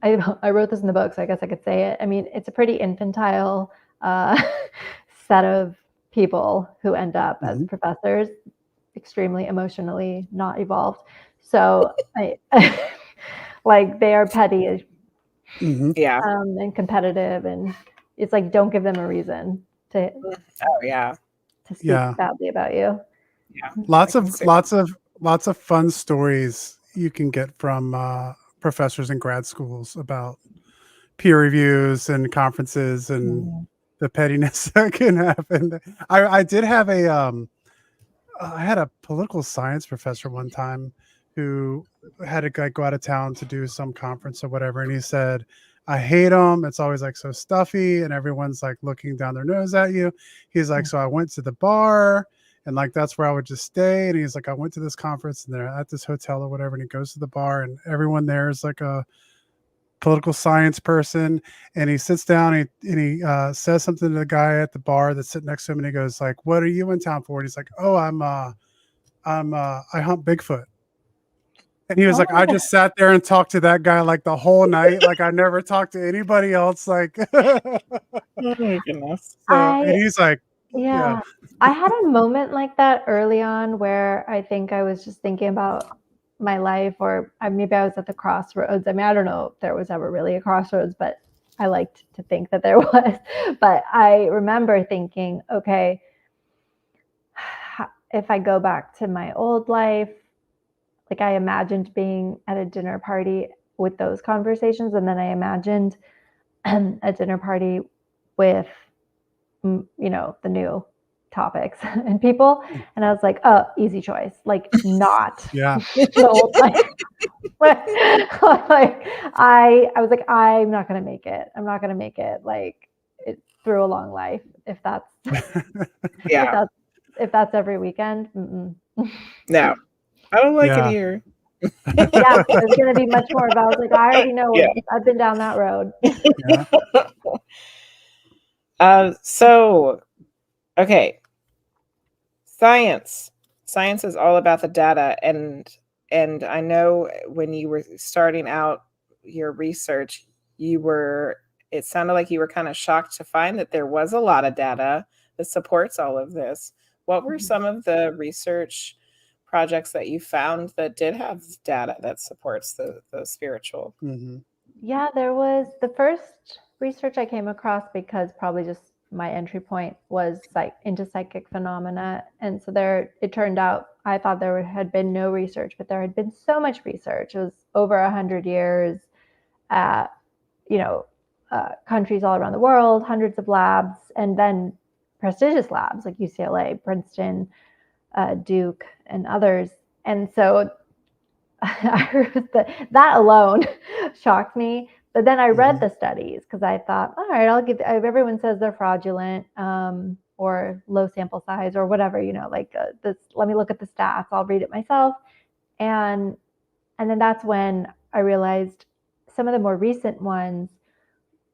Speaker 4: I wrote this in the book, so I guess I could say it. I mean, it's a pretty infantile set of people who end up as professors, extremely emotionally not evolved. So like they are petty, and competitive, and it's like, don't give them a reason to speak badly about you.
Speaker 2: Lots of fun stories you can get from professors in grad schools about peer reviews and conferences and the pettiness that can happen. I did have I had a political science professor one time who had to go out of town to do some conference or whatever, and he said, I hate them. It's always like so stuffy and everyone's like looking down their nose at you. He's like, so I went to the bar, and like that's where I would just stay. And he's like, I went to this conference and they're at this hotel or whatever, and he goes to the bar and everyone there is like a political science person, and he sits down and he says something to the guy at the bar that's sitting next to him, and he goes like, what are you in town for? And he's like, oh, I hunt Bigfoot. And he was like, I just sat there and talked to that guy like the whole night. Like I never talked to anybody else. Like,
Speaker 3: oh my goodness.
Speaker 2: And he's like,
Speaker 4: I had a moment like that early on where I think I was just thinking about my life, or maybe I was at the crossroads. I mean, I don't know if there was ever really a crossroads, but I liked to think that there was. But I remember thinking, okay, if I go back to my old life, like I imagined being at a dinner party with those conversations, and then I imagined a dinner party with, the new topics and people, and I was like, oh, easy choice, like not the old life. Like I was like, I'm not gonna make it. I'm not gonna make it like it through a long life if that's if that's every weekend.
Speaker 3: No, I don't like it here.
Speaker 4: It's going to be much more about, like, I already know I've been down that road.
Speaker 3: So, okay. Science is all about the data. And I know when you were starting out your research, it sounded like you were kind of shocked to find that there was a lot of data that supports all of this. What were some of the research projects that you found that did have data that supports the spiritual?
Speaker 4: Yeah, there was the first research I came across, because probably just my entry point was into psychic phenomena. And so it turned out, I thought there had been no research, but there had been so much research. It was over 100 years at, countries all around the world, hundreds of labs, and then prestigious labs like UCLA, Princeton, Duke, and others. And so I heard that alone shocked me. But then I read the studies because I thought, all right, everyone says they're fraudulent or low sample size or whatever, like this. Let me look at the stats. I'll read it myself. And then that's when I realized some of the more recent ones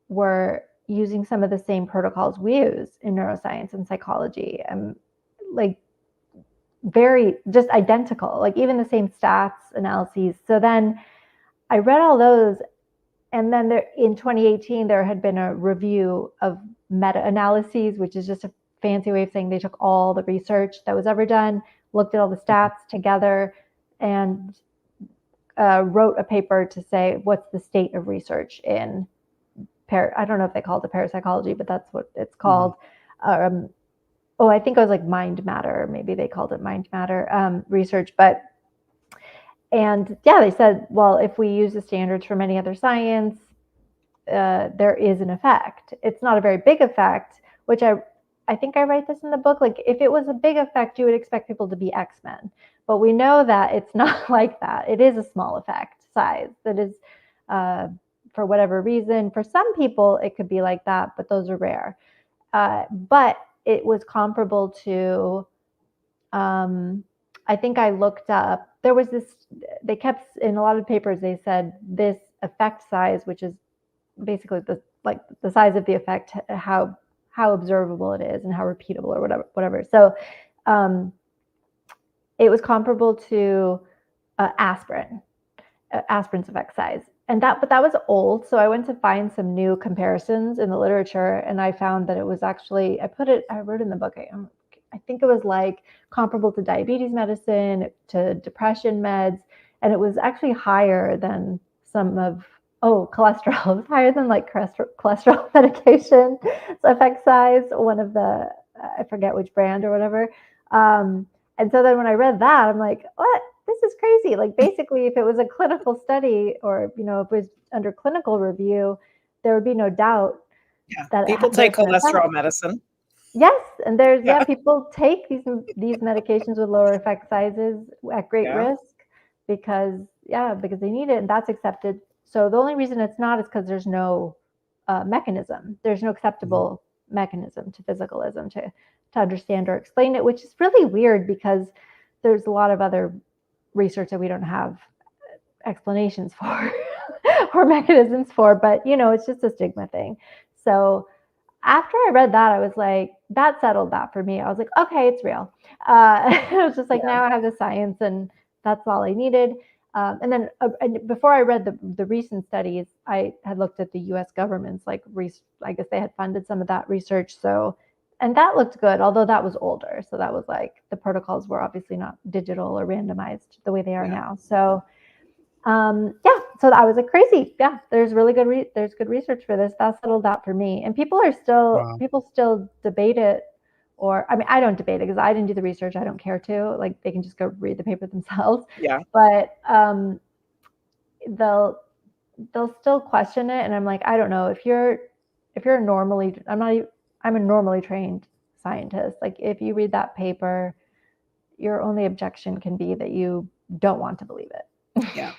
Speaker 4: were using some of the same protocols we use in neuroscience and psychology, and like very just identical, like even the same stats analyses. So then I read all those, and then in 2018 there had been a review of meta-analyses, which is just a fancy way of saying they took all the research that was ever done, looked at all the stats together, and wrote a paper to say what's the state of research in I don't know if they called it parapsychology, but that's what it's called. I think it was like mind matter. Maybe they called it mind matter research. And they said, well, if we use the standards from any other science, there is an effect. It's not a very big effect, which I think I write this in the book. Like if it was a big effect, you would expect people to be X-Men. But we know that it's not like that. It is a small effect size that is, for whatever reason, for some people, it could be like that, but those are rare. But it was comparable to, I think I looked up, there was this, they kept, in a lot of papers, they said this effect size, which is basically the size of the effect, how observable it is and how repeatable or whatever. So it was comparable to aspirin's effect size. But that was old. So I went to find some new comparisons in the literature, and I found that it was actually, I wrote in the book, I think it was like comparable to diabetes medicine, to depression meds, and it was actually higher than some of, cholesterol. It was higher than like cholesterol medication effect size, one of the, I forget which brand or whatever. And so then when I read that, I'm like, what? This is crazy. Like basically, if it was a clinical study or, if it was under clinical review, there would be no doubt that
Speaker 3: people take cholesterol medicine.
Speaker 4: Yes. And there's, people take these medications with lower effect sizes at great risk because they need it, and that's accepted. So the only reason it's not is because there's no mechanism. There's no acceptable mechanism to physicalism to understand or explain it, which is really weird because there's a lot of other research that we don't have explanations for or mechanisms for, but it's just a stigma thing. So after I read that, I was like, that settled that for me. I was like, okay, it's real. I was just like, now I have the science, and that's all I needed. And then before I read the recent studies, I had looked at the U.S. government's I guess they had funded some of that research. And that looked good, although that was older. So that was like the protocols were obviously not digital or randomized the way they are now. So so I was like, crazy. Yeah, there's really good there's good research for this. That settled that for me. And people still debate it, or I mean, I don't debate it because I didn't do the research. I don't care to. Like they can just go read the paper themselves.
Speaker 3: Yeah.
Speaker 4: But they'll still question it, and I'm like, I don't know. If you're I'm a normally trained scientist. Like if you read that paper, your only objection can be that you don't want to believe it.
Speaker 3: Yeah.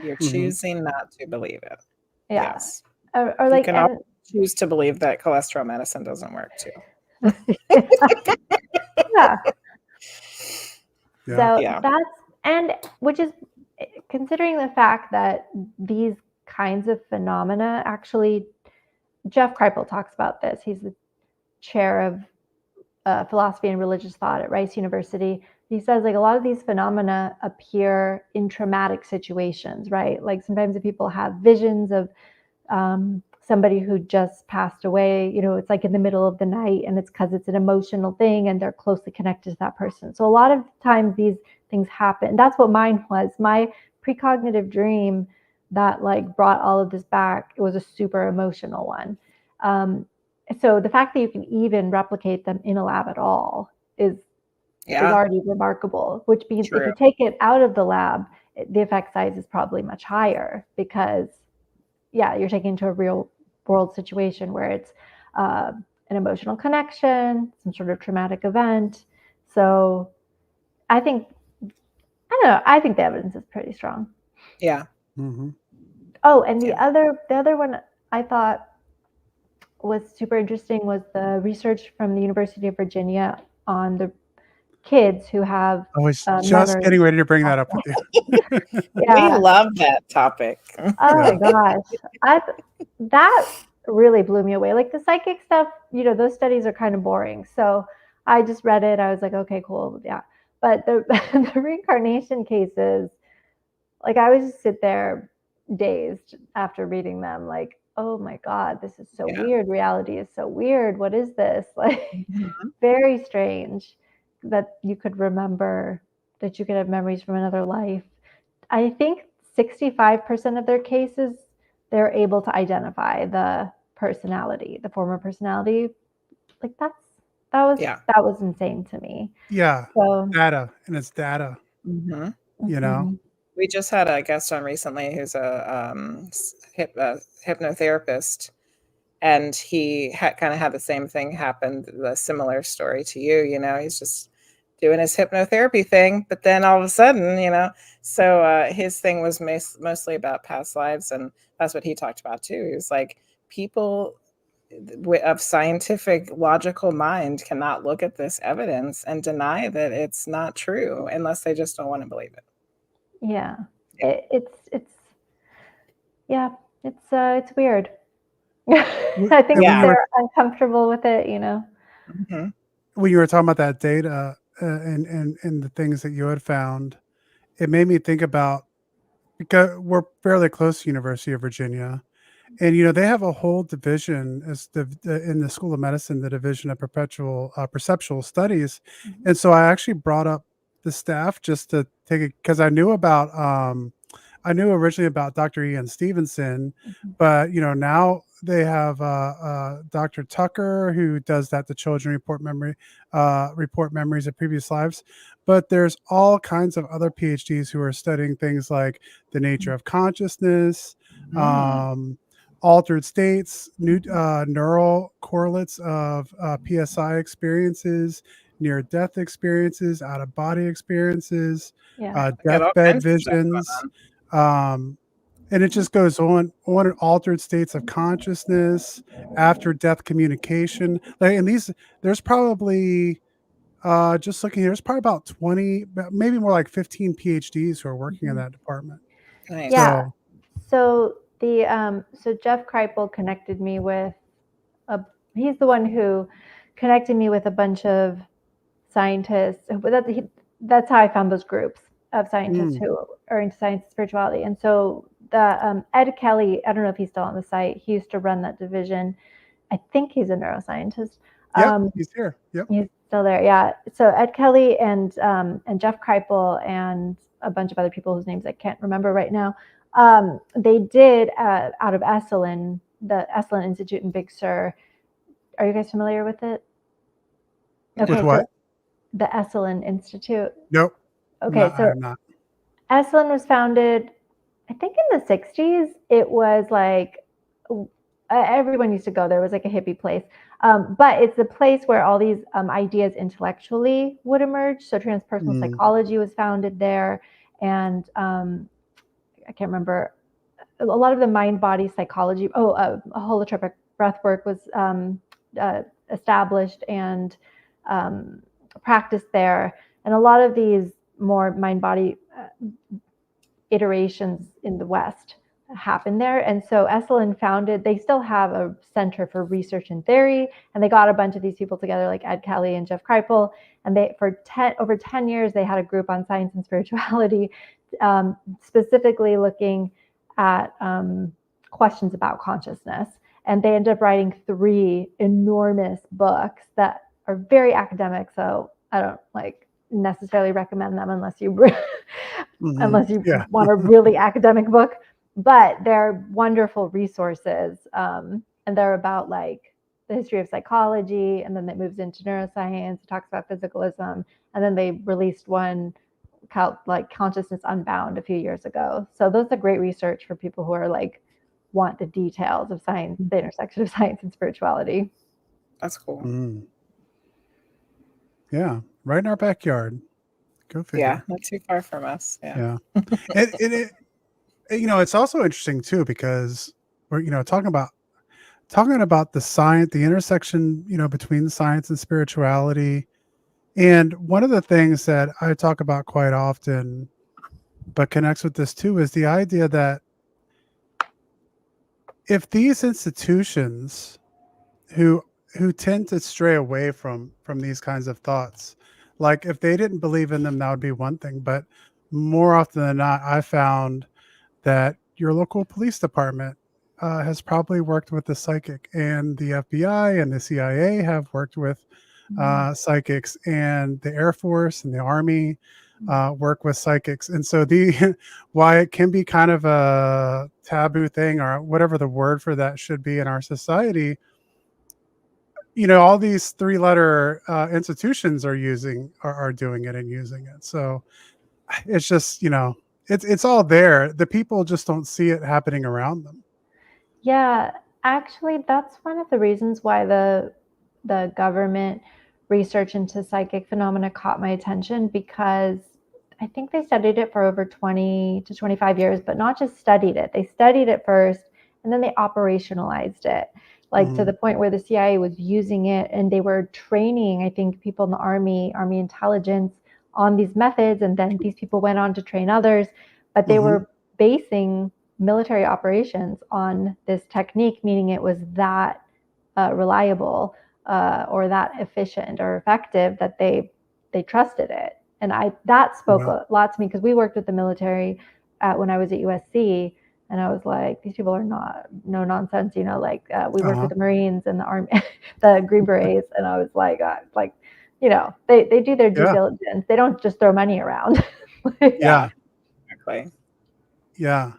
Speaker 3: You're choosing not to believe it.
Speaker 4: Yeah.
Speaker 3: Yes.
Speaker 4: Or
Speaker 3: you can also choose to believe that cholesterol medicine doesn't work too.
Speaker 4: Yeah. So that's, which is considering the fact that these kinds of phenomena actually, Jeff Kripal talks about this. He's the chair of philosophy and religious thought at Rice University. He says like a lot of these phenomena appear in traumatic situations, right? Like sometimes if people have visions of somebody who just passed away, it's like in the middle of the night, and it's because it's an emotional thing and they're closely connected to that person. So a lot of times these things happen. That's what mine was. My precognitive dream that like brought all of this back, it was a super emotional one. So the fact that you can even replicate them in a lab at all is already remarkable, which means if you take it out of the lab, the effect size is probably much higher because you're taking it to a real world situation where it's an emotional connection, some sort of traumatic event. So I don't know. I think the evidence is pretty strong.
Speaker 3: Yeah.
Speaker 2: Mm-hmm.
Speaker 4: Oh, and the other one I thought was super interesting was the research from the University of Virginia on the kids who have
Speaker 2: I was just getting ready to bring that up with you.
Speaker 3: We love that topic.
Speaker 4: Oh my gosh. That really blew me away. Like the psychic stuff, those studies are kind of boring. So I just read it. I was like, okay, cool. Yeah. But the reincarnation cases, like I would just sit there dazed after reading them, like, oh my God, this is so weird. Reality is so weird. What is this? Like very strange that you could remember, that you could have memories from another life. I think 65% of their cases, they're able to identify the personality, the former personality. Like that was insane to me.
Speaker 2: Yeah.
Speaker 4: So
Speaker 2: data, and it's data.
Speaker 3: Mm-hmm. We just had a guest on recently who's a hypnotherapist, and he kind of had the same thing happen, the similar story to you. He's just doing his hypnotherapy thing, but then all of a sudden, so his thing was mostly about past lives, and that's what he talked about too. He was like, people of scientific, logical mind cannot look at this evidence and deny that it's not true unless they just don't want to believe it.
Speaker 4: Yeah. It's weird. I think they're uncomfortable with it,
Speaker 3: Mm-hmm.
Speaker 2: When you were talking about that data and the things that you had found, it made me think about, because we're fairly close to University of Virginia, and they have a whole division in the School of Medicine, the division of perceptual studies.
Speaker 4: Mm-hmm.
Speaker 2: And so I actually brought up the staff just to take it, because I knew originally about Dr. Ian Stevenson, but now they have Dr. Tucker, who does that. The children report memories of previous lives. But there's all kinds of other PhDs who are studying things like the nature of consciousness, altered states, neural correlates of PSI experiences, near-death experiences, out-of-body experiences, deathbed visions. And it just goes on altered states of consciousness, after death communication. And there's probably, just looking here, there's probably about 20, maybe more like 15 PhDs who are working in that department.
Speaker 3: Nice.
Speaker 4: Yeah. So Jeff Kripal connected me with he's the one who connected me with a bunch of scientists. That's how I found those groups of scientists who are into science and spirituality. And so the Ed Kelly, I don't know if he's still on the site. He used to run that division. I think he's a neuroscientist.
Speaker 2: Yeah, he's here. Yep,
Speaker 4: he's still there. Yeah. So Ed Kelly and Jeff Kripal and a bunch of other people whose names I can't remember right now. They did out of Esalen, the Esalen Institute in Big Sur. Are you guys familiar with it?
Speaker 2: Okay, with what?
Speaker 4: The Esalen Institute.
Speaker 2: Nope.
Speaker 4: Okay, so I'm not. Esalen was founded, I think, in the 60s. It was like everyone used to go there. It was like a hippie place. But it's the place where all these ideas intellectually would emerge. So transpersonal psychology was founded there. And I can't remember, a lot of the mind-body psychology, holotropic breath work was established and practiced there. And a lot of these more mind-body iterations in the West happened there. And so Esalen they still have a center for research and theory, and they got a bunch of these people together like Ed Kelly and Jeff Kripal. And over 10 years, they had a group on science and spirituality, specifically looking at questions about consciousness. And they ended up writing 3 enormous books that are very academic. So I don't necessarily recommend them unless you want a really academic book. But they're wonderful resources, and they're about the history of psychology, and then it moves into neuroscience. It talks about physicalism, and then they released one called Consciousness Unbound a few years ago. So those are great research for people who are want the details of science, the intersection of science and spirituality.
Speaker 3: That's cool.
Speaker 2: Mm. Yeah, right in our backyard. Go figure.
Speaker 3: Yeah, not too far from us. Yeah.
Speaker 2: It it's also interesting too, because we're talking about the science, the intersection between science and spirituality. And one of the things that I talk about quite often, but connects with this too, is the idea that if these institutions who tend to stray away from these kinds of thoughts, like if they didn't believe in them, that would be one thing. But more often than not, I found that your local police department has probably worked with the psychic, and the FBI and the CIA have worked with psychics, and the Air Force and the Army work with psychics. And so why it can be kind of a taboo thing, or whatever the word for that should be in our society, all these 3-letter institutions are doing it and using it. So it's just, it's all there. The people just don't see it happening around them.
Speaker 4: Yeah, actually, that's one of the reasons why the government research into psychic phenomena caught my attention, because I think they studied it for over 20 to 25 years, but not just studied it. They studied it first, and then they operationalized it, like to the point where the CIA was using it, and they were training, I think, people in the Army intelligence on these methods, and then these people went on to train others, but they were basing military operations on this technique, meaning it was that reliable or that efficient or effective that they trusted it. And that spoke a lot to me, because we worked with the military when I was at USC, and I was like, these people are no nonsense, we worked with the Marines and the Army, the Green Berets, and I was like, they do their due diligence. They don't just throw money around.
Speaker 3: Exactly.
Speaker 2: Yeah.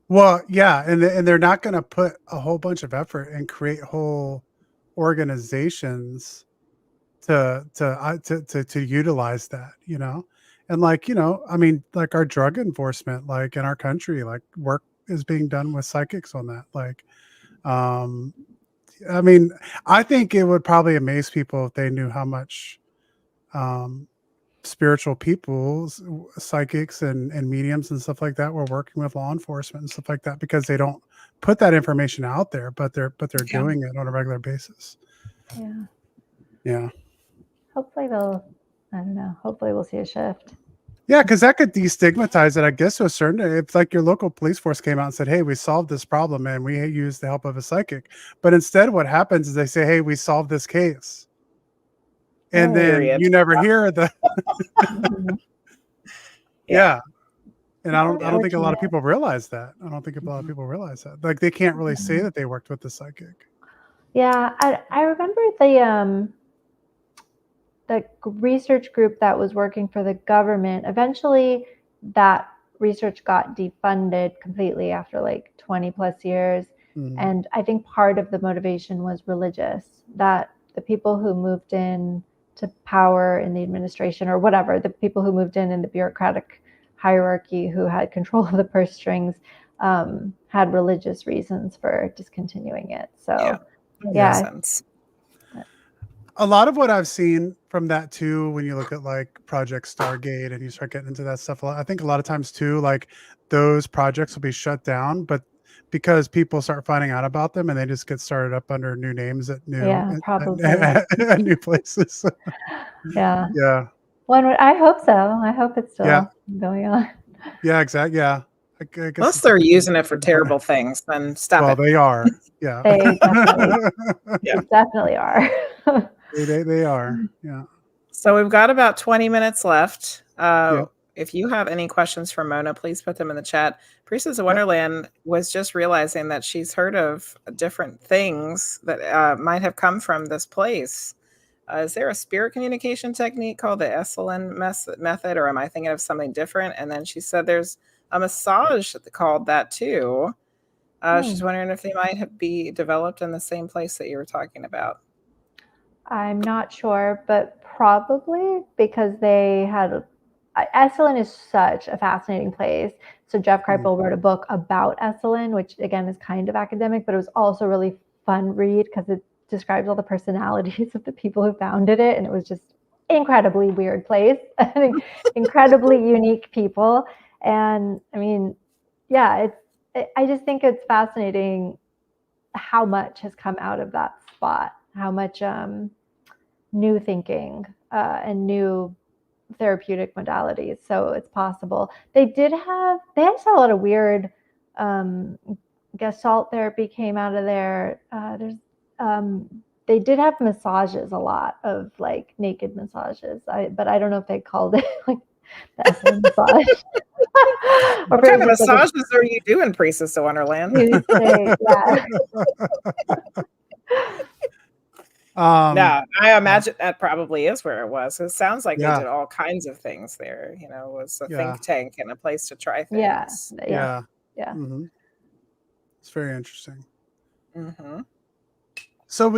Speaker 2: Well, yeah, and they're not going to put a whole bunch of effort and create whole organizations to utilize that, and I mean, like our drug enforcement, like in our country, like work is being done with psychics on that. Like, I mean, I think it would probably amaze people if they knew how much spiritual people, psychics and mediums and stuff like that were working with law enforcement and stuff like that, because they don't put that information out there, but they're doing it on a regular basis. Yeah.
Speaker 4: Hopefully I don't know, hopefully we'll see a shift.
Speaker 2: Yeah, because that could destigmatize it, I guess, to a certain. If like your local police force came out and said, "Hey, we solved this problem and we used the help of a psychic," but instead, what happens is they say, "Hey, we solved this case," and then you never hear the. Yeah, and I don't think a lot of people realize that. I don't think a lot of people realize that. Like they can't really say that they worked with the psychic.
Speaker 4: Yeah, I remember the research group that was working for the government. Eventually, that research got defunded completely after like 20 plus years. And I think part of the motivation was religious, that the people who moved in to power in the administration or whatever, the people who moved in the bureaucratic hierarchy who had control of the purse strings had religious reasons for discontinuing it. So yeah.
Speaker 2: A lot of what I've seen from that too, when you look at like Project Stargate and you start getting into that stuff, I think a lot of times too, like those projects will be shut down, but because people start finding out about them and they just get started up under new names at new, at new places.
Speaker 4: Yeah.
Speaker 2: I
Speaker 4: hope so. I hope it's still going on.
Speaker 2: Yeah, exactly. Yeah. I guess
Speaker 3: unless they're using it for terrible things, then stop it.
Speaker 2: Well, they are. Yeah.
Speaker 4: They definitely are.
Speaker 2: They are. Yeah.
Speaker 3: So we've got about 20 minutes left. If you have any questions for Mona, please put them in the chat. Priestess of Wonderland was just realizing that she's heard of different things that might have come from this place. Is there a spirit communication technique called the Esalen method, or am I thinking of something different? And then she said there's a massage called that too. She's wondering if they might be developed in the same place that you were talking about.
Speaker 4: I'm not sure, but probably because they had. Esalen is such a fascinating place. So Jeff Kripal wrote a book about Esalen, which again is kind of academic, but it was also really fun read because describes all the personalities of the people who founded it, and it was just incredibly weird place, incredibly unique people. And I mean, yeah, I just think it's fascinating how much has come out of that spot, how much new thinking and new therapeutic modalities. So it's possible. They actually had a lot of weird gestalt therapy came out of there. They did have massages, a lot of like naked massages. But I don't know if they called it like the SM massage.
Speaker 3: What kind of massages are you doing, Priestess of Wonderland?
Speaker 4: Yeah.
Speaker 3: No, I imagine that probably is where it was. It sounds like they did all kinds of things there. You know, it was a think tank and a place to try things.
Speaker 2: Yeah. Mm-hmm. It's very interesting.
Speaker 3: Mm-hmm.
Speaker 2: So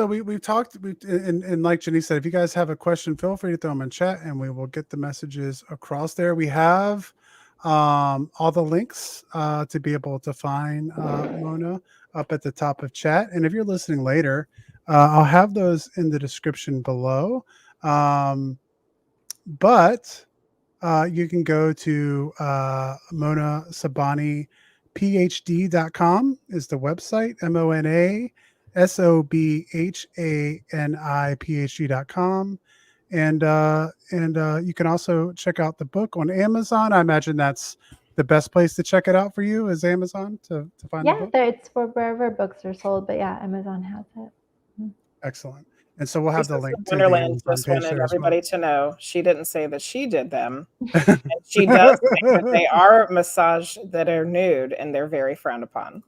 Speaker 2: we've talked, and like Jenny said, if you guys have a question, feel free to throw them in chat, and we will get the messages across there. We have all the links to be able to find Mona up at the top of chat, and if you're listening later, I'll have those in the description below. But you can go to Mona Sobhani phd.com is the website, MonaSobhani.phd.com. And you can also check out the book on Amazon. I imagine that's the best place to check it out for you, is Amazon to find the book.
Speaker 4: Yeah, it's for wherever books are sold, but yeah, Amazon has it.
Speaker 2: Excellent. And so we'll have the link to
Speaker 3: Wonderland just wanted everybody to know she didn't say that she did them. And she does think that they are massage that are nude, and they're very frowned upon.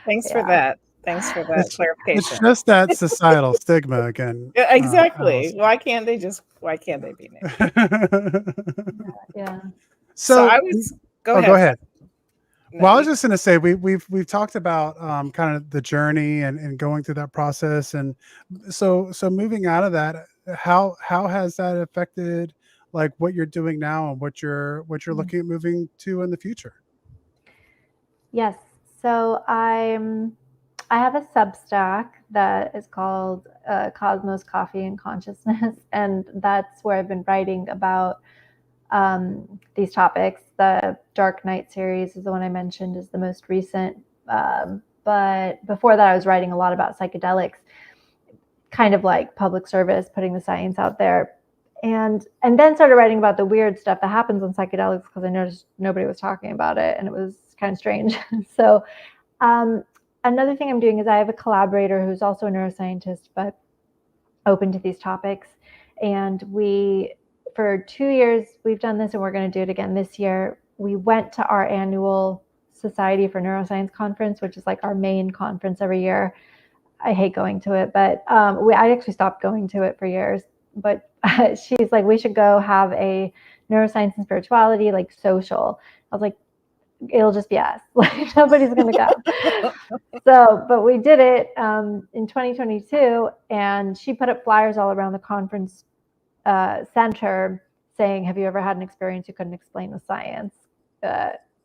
Speaker 3: Thanks for that. Thanks for that clarification.
Speaker 2: It's just that societal stigma again.
Speaker 3: Yeah, exactly. Why can't they be nude?
Speaker 4: Yeah.
Speaker 2: So
Speaker 3: I was go
Speaker 2: ahead. Well, I was just going to say we've talked about kind of the journey and going through that process, and so moving out of that, how has that affected like what you're doing now and what you're looking at moving to in the future?
Speaker 4: Yes, so I have a Substack that is called Cosmos, Coffee, and Consciousness, and that's where I've been writing about these topics. The Dark Night series is the one I mentioned, is the most recent. But before that, I was writing a lot about psychedelics, kind of like public service, putting the science out there. And then started writing about the weird stuff that happens on psychedelics, because I noticed nobody was talking about it, and it was kind of strange. So another thing I'm doing is I have a collaborator who's also a neuroscientist, but open to these topics. And for 2 years, we've done this, and we're going to do it again this year. We went to our annual Society for Neuroscience conference, which is like our main conference every year. I hate going to it, but I actually stopped going to it for years. But she's like, we should go have a neuroscience and spirituality, like social. I was like, it'll just be us. Like, nobody's going to go. But we did it in 2022, and she put up flyers all around the conference center saying, have you ever had an experience you couldn't explain with science?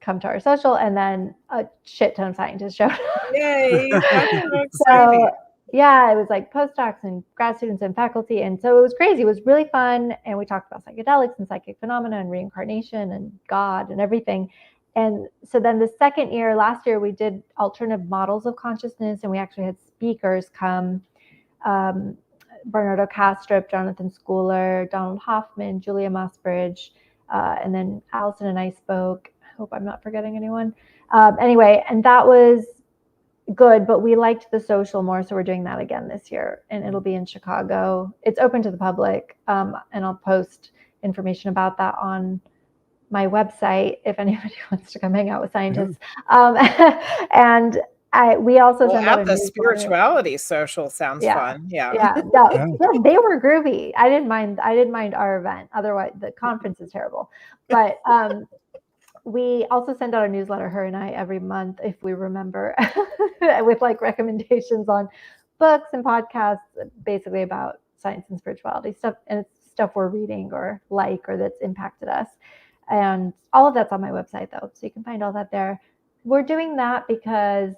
Speaker 4: Come to our social. And then a shit ton of scientists showed up.
Speaker 3: Yay!
Speaker 4: So yeah, it was like postdocs and grad students and faculty. And so it was crazy. It was really fun. And we talked about psychedelics and psychic phenomena and reincarnation and God and everything. And so then the second year, last year, we did alternative models of consciousness, and we actually had speakers come. Bernardo Kastrup, Jonathan Schooler, Donald Hoffman, Julia Mossbridge, and then Allison and I spoke. I hope I'm not forgetting anyone. Anyway, and that was good, but we liked the social more, so we're doing that again this year, and it'll be in Chicago. It's open to the public, and I'll post information about that on my website if anybody wants to come hang out with scientists. And we also sent out
Speaker 3: the spirituality social sounds fun.
Speaker 4: Yeah, they were groovy. I didn't mind our event. Otherwise, the conference is terrible. But we also send out a newsletter, her and I, every month, if we remember, with like recommendations on books and podcasts, basically about science and spirituality stuff, and it's stuff we're reading or that's impacted us. And all of that's on my website, though, so you can find all that there. We're doing that because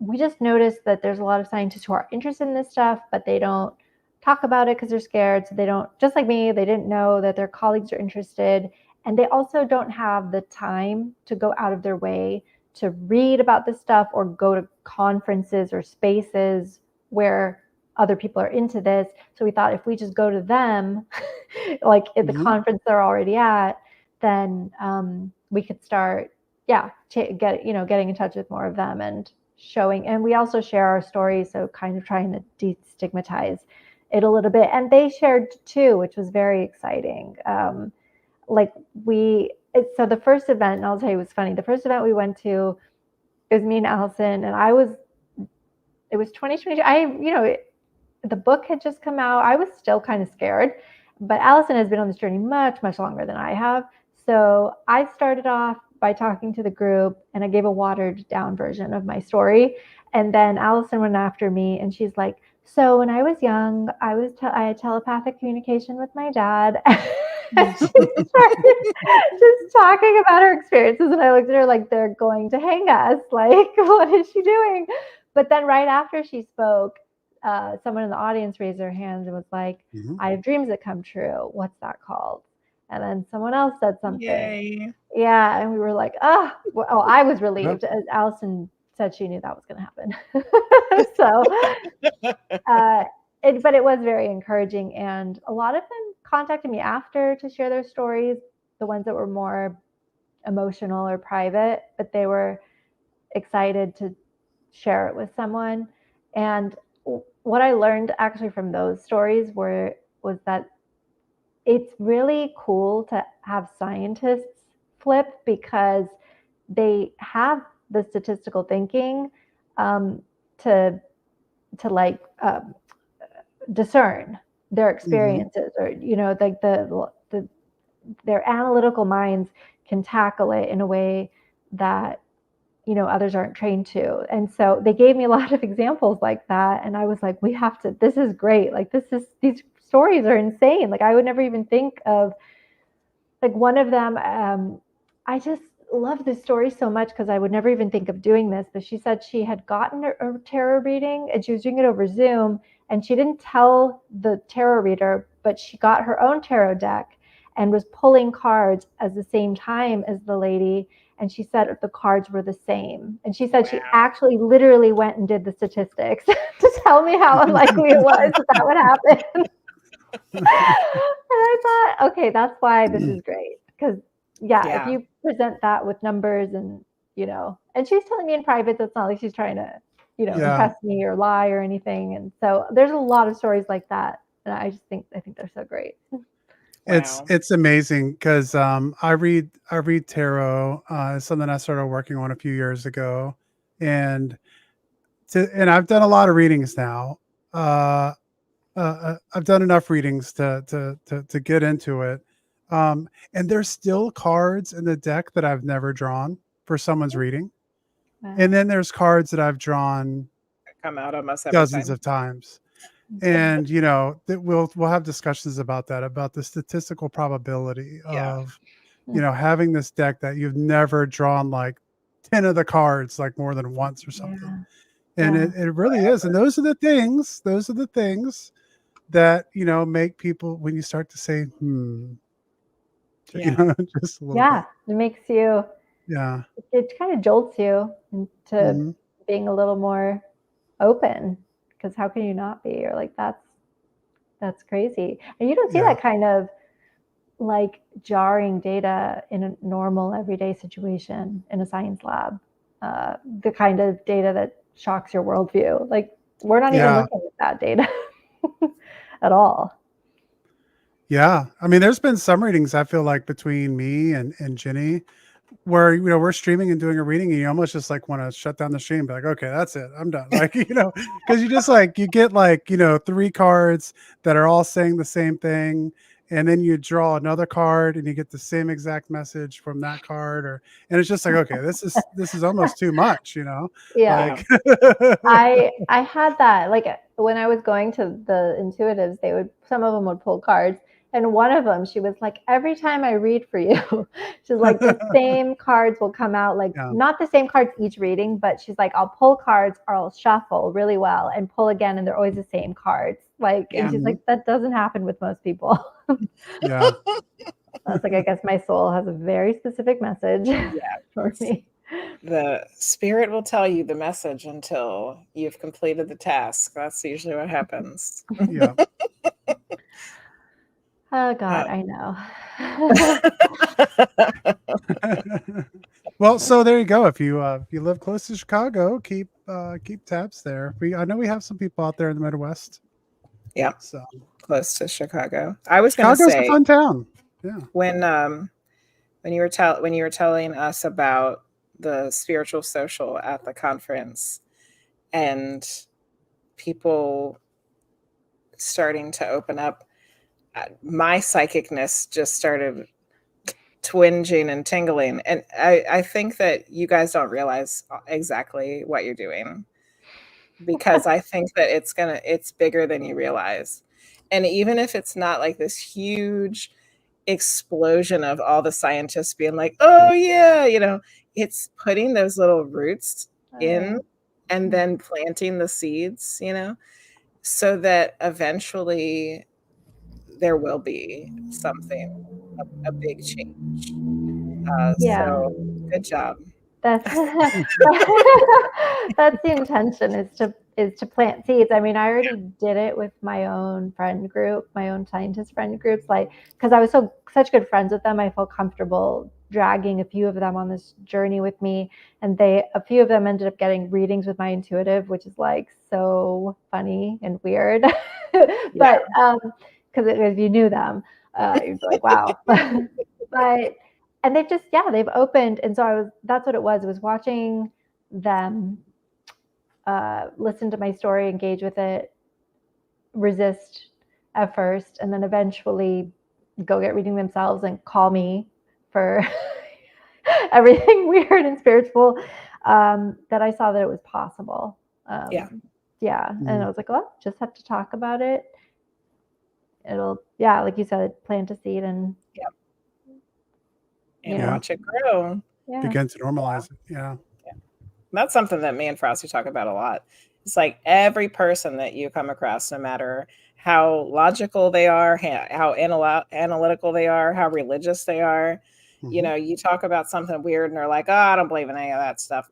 Speaker 4: we just noticed that there's a lot of scientists who are interested in this stuff, but they don't talk about it because they're scared. So they don't, just like me, they didn't know that their colleagues are interested. And they also don't have the time to go out of their way to read about this stuff or go to conferences or spaces where other people are into this. So we thought if we just go to them, like at the conference they're already at, then we could start, getting in touch with more of them and showing. And we also share our stories, so kind of trying to destigmatize it a little bit. And they shared too, which was very exciting. So the first event, and I'll tell you, it was funny. The first event we went to, it was me and Allison, and it was 2020. The book had just come out. I was still kind of scared, but Allison has been on this journey much, much longer than I have. So I started off by talking to the group, and I gave a watered down version of my story. And then Allison went after me, and she's like, so when I was young, I had telepathic communication with my dad. And she started just talking about her experiences, and I looked at her like, they're going to hang us. Like, what is she doing? But then right after she spoke, someone in the audience raised their hands and was like, I have dreams that come true. What's that called? And then someone else said something.
Speaker 3: Yay.
Speaker 4: Yeah, and we were like, I was relieved. As Allison said, she knew that was going to happen. But it was very encouraging, and a lot of them contacted me after to share their stories, the ones that were more emotional or private, but they were excited to share it with someone. And what I learned actually from those stories was that it's really cool to have scientists flip, because they have the statistical thinking to discern their experiences, or like their analytical minds can tackle it in a way that others aren't trained to. And so they gave me a lot of examples like that, and I was like, this is great. Like, these stories are insane. Like, I would never even think of, like, one of them, I just love this story so much because I would never even think of doing this, but she said she had gotten a tarot reading, and she was doing it over Zoom, and she didn't tell the tarot reader, but she got her own tarot deck and was pulling cards at the same time as the lady. And she said the cards were the same. And she said she actually literally went and did the statistics to tell me how unlikely it was that would happen. And I thought, okay, that's why this is great. Because if you present that with numbers and she's telling me in private, that's not like she's trying to, impress me or lie or anything. And so there's a lot of stories like that. And I think they're so great.
Speaker 2: It's amazing because I read tarot. It's something I started working on a few years ago, and I've done a lot of readings now. I've done enough readings to get into it, and there's still cards in the deck that I've never drawn for someone's reading, and then there's cards that I've drawn
Speaker 3: come out almost
Speaker 2: dozens of times. And we'll have discussions about that, about the statistical probability of having this deck that you've never drawn like 10 of the cards like more than once or something. And it really is. And those are the things that make people, when you start to say just a little bit.
Speaker 4: It makes you it kind of jolts you into being a little more open. Because how can you not be? Or like, that's crazy. And you don't see that kind of like jarring data in a normal everyday situation in a science lab. The kind of data that shocks your worldview. Like, we're not even looking at that data at all.
Speaker 2: Yeah. I mean, there's been some readings I feel like between me and Jenny where we're streaming and doing a reading, and you almost just like want to shut down the stream, be like, okay, that's it, I'm done. Like, because you just like, you get like 3 cards that are all saying the same thing, and then you draw another card and you get the same exact message from that card, and it's just like, okay, this is almost too much,
Speaker 4: like, I had that, like, when I was going to the intuitives, some of them would pull cards, And one of them, she was like, every time I read for you, she's like, the same cards will come out, like not the same cards each reading, but she's like, I'll pull cards or I'll shuffle really well and pull again, and they're always the same cards. Like, and she's like, that doesn't happen with most people.
Speaker 2: Yeah.
Speaker 4: I was like, I guess my soul has a very specific message for me.
Speaker 3: The spirit will tell you the message until you've completed the task. That's usually what happens.
Speaker 2: Yeah.
Speaker 4: Oh God, I know.
Speaker 2: Well, so there you go. If you live close to Chicago, keep tabs there. I know we have some people out there in the Midwest.
Speaker 3: Yeah,
Speaker 2: so
Speaker 3: close to Chicago. I was going to say,
Speaker 2: Chicago's a fun town. Yeah.
Speaker 3: When you were telling us about the spiritual social at the conference and people starting to open up, my psychicness just started twinging and tingling. And I think that you guys don't realize exactly what you're doing, because I think that it's bigger than you realize. And even if it's not like this huge explosion of all the scientists being like, oh yeah, it's putting those little roots in and then planting the seeds, so that eventually there will be something, a big change. So good job.
Speaker 4: That's that's the intention, is to plant seeds. I mean, I already did it with my own friend group, my own scientist friend groups, like, because I was such good friends with them. I felt comfortable dragging a few of them on this journey with me, and a few of them ended up getting readings with my intuitive, which is like so funny and weird. But because if you knew them, you'd be like, wow. But and they've opened. And so that's what it was. It was watching them listen to my story, engage with it, resist at first, and then eventually go get reading themselves and call me for everything weird and spiritual, that I saw that it was possible. And I was like, well, just have to talk about it. It'll, like you said, plant a seed and
Speaker 3: watch it grow.
Speaker 2: Begin to normalize it. Yeah.
Speaker 3: That's something that me and Frosty talk about a lot. It's like every person that you come across, no matter how logical they are, how analytical they are, how religious they are, you talk about something weird and they're like, oh, I don't believe in any of that stuff.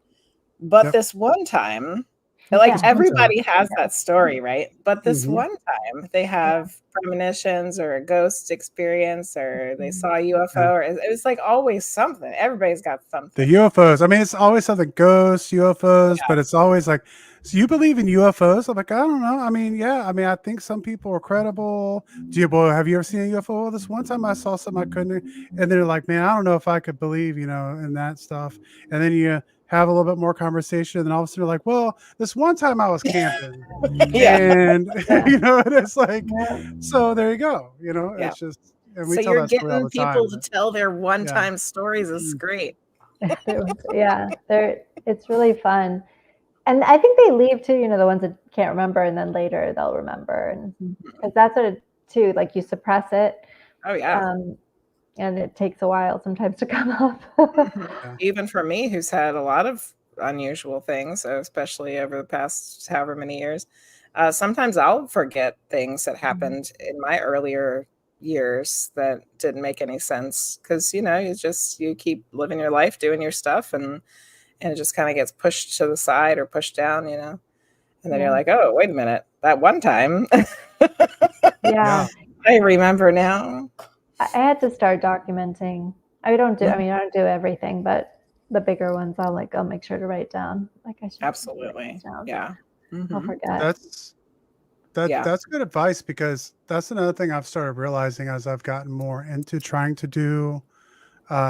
Speaker 3: But this one time, like everybody has that story, right? But this one time they have premonitions or a ghost experience, or they saw a UFO, or it was like always something. Everybody's got something.
Speaker 2: The UFOs. I mean, it's always something, ghosts, UFOs, but it's always like, so you believe in UFOs? I'm like, I don't know. I mean, I think some people are credible. Have you ever seen a UFO? Well, this one time I saw something I couldn't, and they're like, man, I don't know if I could believe, in that stuff. And then you have a little bit more conversation, and then all of a sudden you're like, well, this one time I was camping. And and it's like, so there you go. It's just, and we
Speaker 3: so
Speaker 2: tell
Speaker 3: you're
Speaker 2: that story all
Speaker 3: getting
Speaker 2: the
Speaker 3: people
Speaker 2: time,
Speaker 3: to tell their one-time stories is great.
Speaker 4: It's really fun. And I think they leave too, the ones that can't remember, and then later they'll remember. And because that's what it too, like you suppress it.
Speaker 3: Oh yeah.
Speaker 4: And it takes a while sometimes to come up.
Speaker 3: Even for me, who's had a lot of unusual things, especially over the past however many years, sometimes I'll forget things that happened in my earlier years that didn't make any sense, because you keep living your life, doing your stuff, and it just kind of gets pushed to the side or pushed down, and then you're like, oh, wait a minute, that one time. I remember now.
Speaker 4: I had to start documenting. I don't do everything, but the bigger ones I'll make sure to write down. Like I should.
Speaker 3: Absolutely. Yeah.
Speaker 4: I'll forget.
Speaker 2: That's good advice, because that's another thing I've started realizing as I've gotten more into trying to do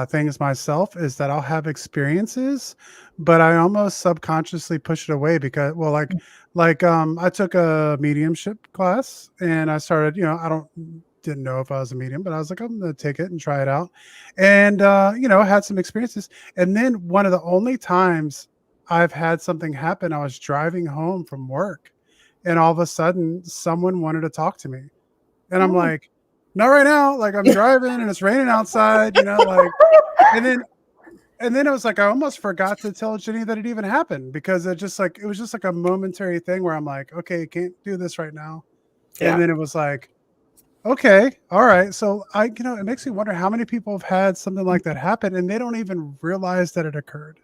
Speaker 2: things myself, is that I'll have experiences, but I almost subconsciously push it away because, I took a mediumship class, and I started, didn't know if I was a medium, but I was like, I'm going to take it and try it out. And, had some experiences. And then one of the only times I've had something happen, I was driving home from work, and all of a sudden someone wanted to talk to me. And I'm like, not right now. Like I'm driving and it's raining outside, like, and then it was like, I almost forgot to tell Jenny that it even happened because it was just like a momentary thing where I'm like, okay, can't do this right now.
Speaker 3: Yeah.
Speaker 2: And then it was like, okay, all right. So it makes me wonder how many people have had something like that happen and they don't even realize that it occurred.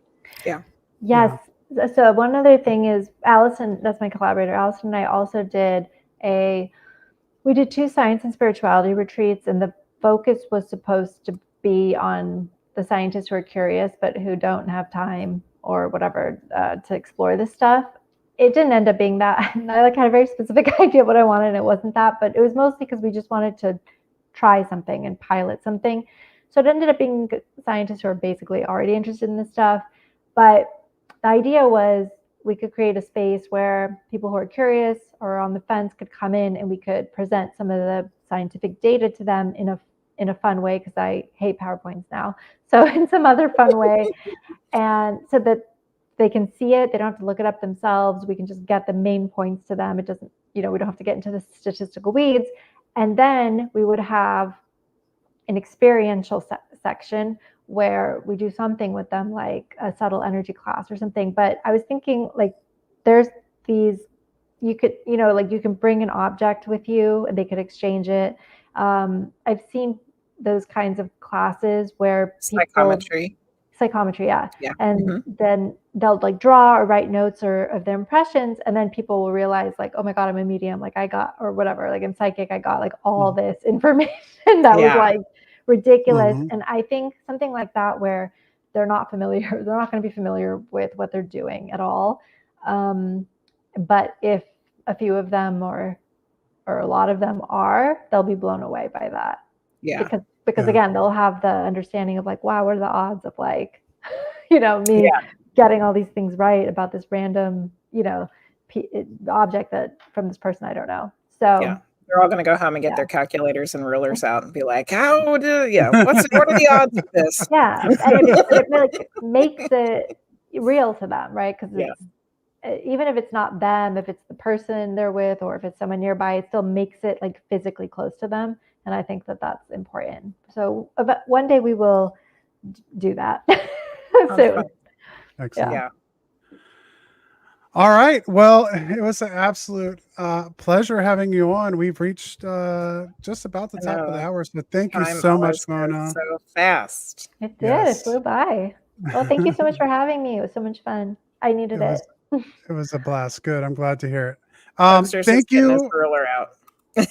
Speaker 3: Yeah.
Speaker 4: Yes. Yeah. So one other thing is Allison, that's my collaborator. Allison and I also we did 2 science and spirituality retreats, and the focus was supposed to be on the scientists who are curious, but who don't have time or whatever to explore this stuff. It didn't end up being that. I had a very specific idea of what I wanted, and it wasn't that, but it was mostly because we just wanted to try something and pilot something. So it ended up being scientists who are basically already interested in this stuff. But the idea was we could create a space where people who are curious or on the fence could come in and we could present some of the scientific data to them in a fun way, because I hate PowerPoints now. So in some other fun way, and so that they can see it, they don't have to look it up themselves. We can just get the main points to them. It doesn't, we don't have to get into the statistical weeds. And then we would have an experiential section where we do something with them, like a subtle energy class or something. But I was thinking, like, there's these, you could, you can bring an object with you and they could exchange it. I've seen those kinds of classes where
Speaker 3: psychometry,
Speaker 4: yeah. And then they'll like draw or write notes of their impressions, and then people will realize, like, oh my God, I'm a medium, like I got, or whatever, like I'm psychic, I got like all this information that was like ridiculous. And I think something like that, where they're not going to be familiar with what they're doing at all. But if a few of them or a lot of them they'll be blown away by that.
Speaker 3: Yeah.
Speaker 4: Because again, they'll have the understanding of like, wow, what are the odds of like, me getting all these things right about this random, object that from this person I don't know. So
Speaker 3: they're all going to go home and get their calculators and rulers out and be like, what are the odds of this?
Speaker 4: Yeah. And it like makes it real to them, right? Because even if it's not them, if it's the person they're with, or if it's someone nearby, it still makes it like physically close to them. And I think that that's important. So one day we will do that soon.
Speaker 2: Excellent. Yeah. All right. Well, it was an absolute pleasure having you on. We've reached just about the top of the hour. So thank you so much, Mona.
Speaker 3: So fast.
Speaker 4: It did. It flew by. Well, thank you so much for having me. It was so much fun. I needed it.
Speaker 2: It was a blast. Good. I'm glad to hear it. Thank you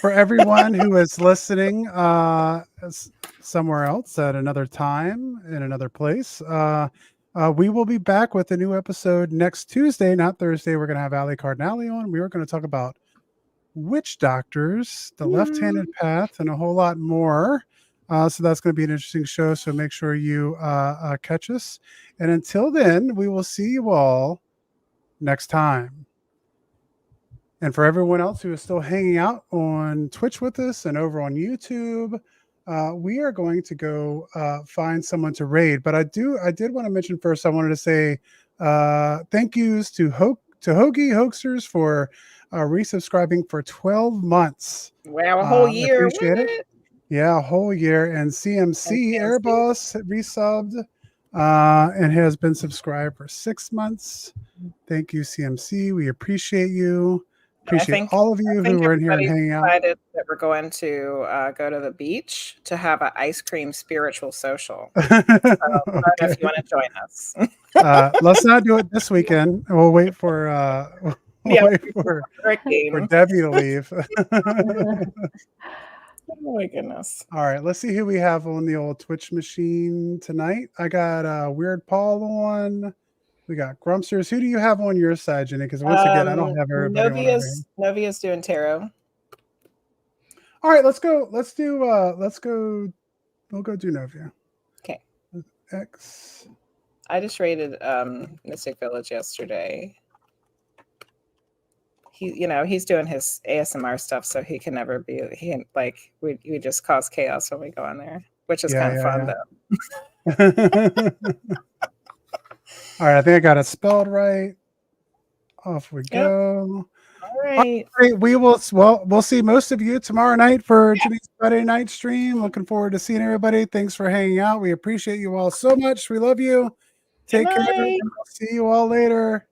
Speaker 2: for everyone who is listening somewhere else at another time in another place. We will be back with a new episode next Tuesday, not Thursday. We're going to have Ali Cardinale on. We are going to talk about witch doctors, the left-handed path, and a whole lot more. So that's going to be an interesting show. So make sure you catch us. And until then, we will see you all next time. And for everyone else who is still hanging out on Twitch with us and over on YouTube, we are going to go find someone to raid. But I did want to mention first, I wanted to say thank yous to Hoagie Hoaxers for resubscribing for 12 months.
Speaker 3: Wow, a whole year.
Speaker 2: Appreciate it. Yeah, a whole year. And CMC Airboss resubbed and has been subscribed for 6 months. Thank you, CMC. We appreciate you. Appreciate all of you who were in here and hanging out.
Speaker 3: Decided that we're going to go to the beach to have an ice cream spiritual social. So if you want to join us,
Speaker 2: let's not do it this weekend. We'll wait for for Debbie to leave.
Speaker 3: Oh my goodness!
Speaker 2: All right, let's see who we have on the old Twitch machine tonight. I got Weird Paul on. We got Grumpsters. Who do you have on your side, Jenny? Because once again, I don't have everybody.
Speaker 3: Novia's doing tarot.
Speaker 2: All right, let's go. We'll go do Novia.
Speaker 3: Okay.
Speaker 2: X.
Speaker 3: I just rated Mystic Village yesterday. He's doing his ASMR stuff, so he can never be. We just cause chaos when we go on there, which is kind of fun though.
Speaker 2: All right, I think I got it spelled right. Off we go.
Speaker 3: All All right.
Speaker 2: We'll see most of you tomorrow night for Janine's Friday night stream. Looking forward to seeing everybody. Thanks for hanging out. We appreciate you all so much. We love you. Take care. I'll see you all later.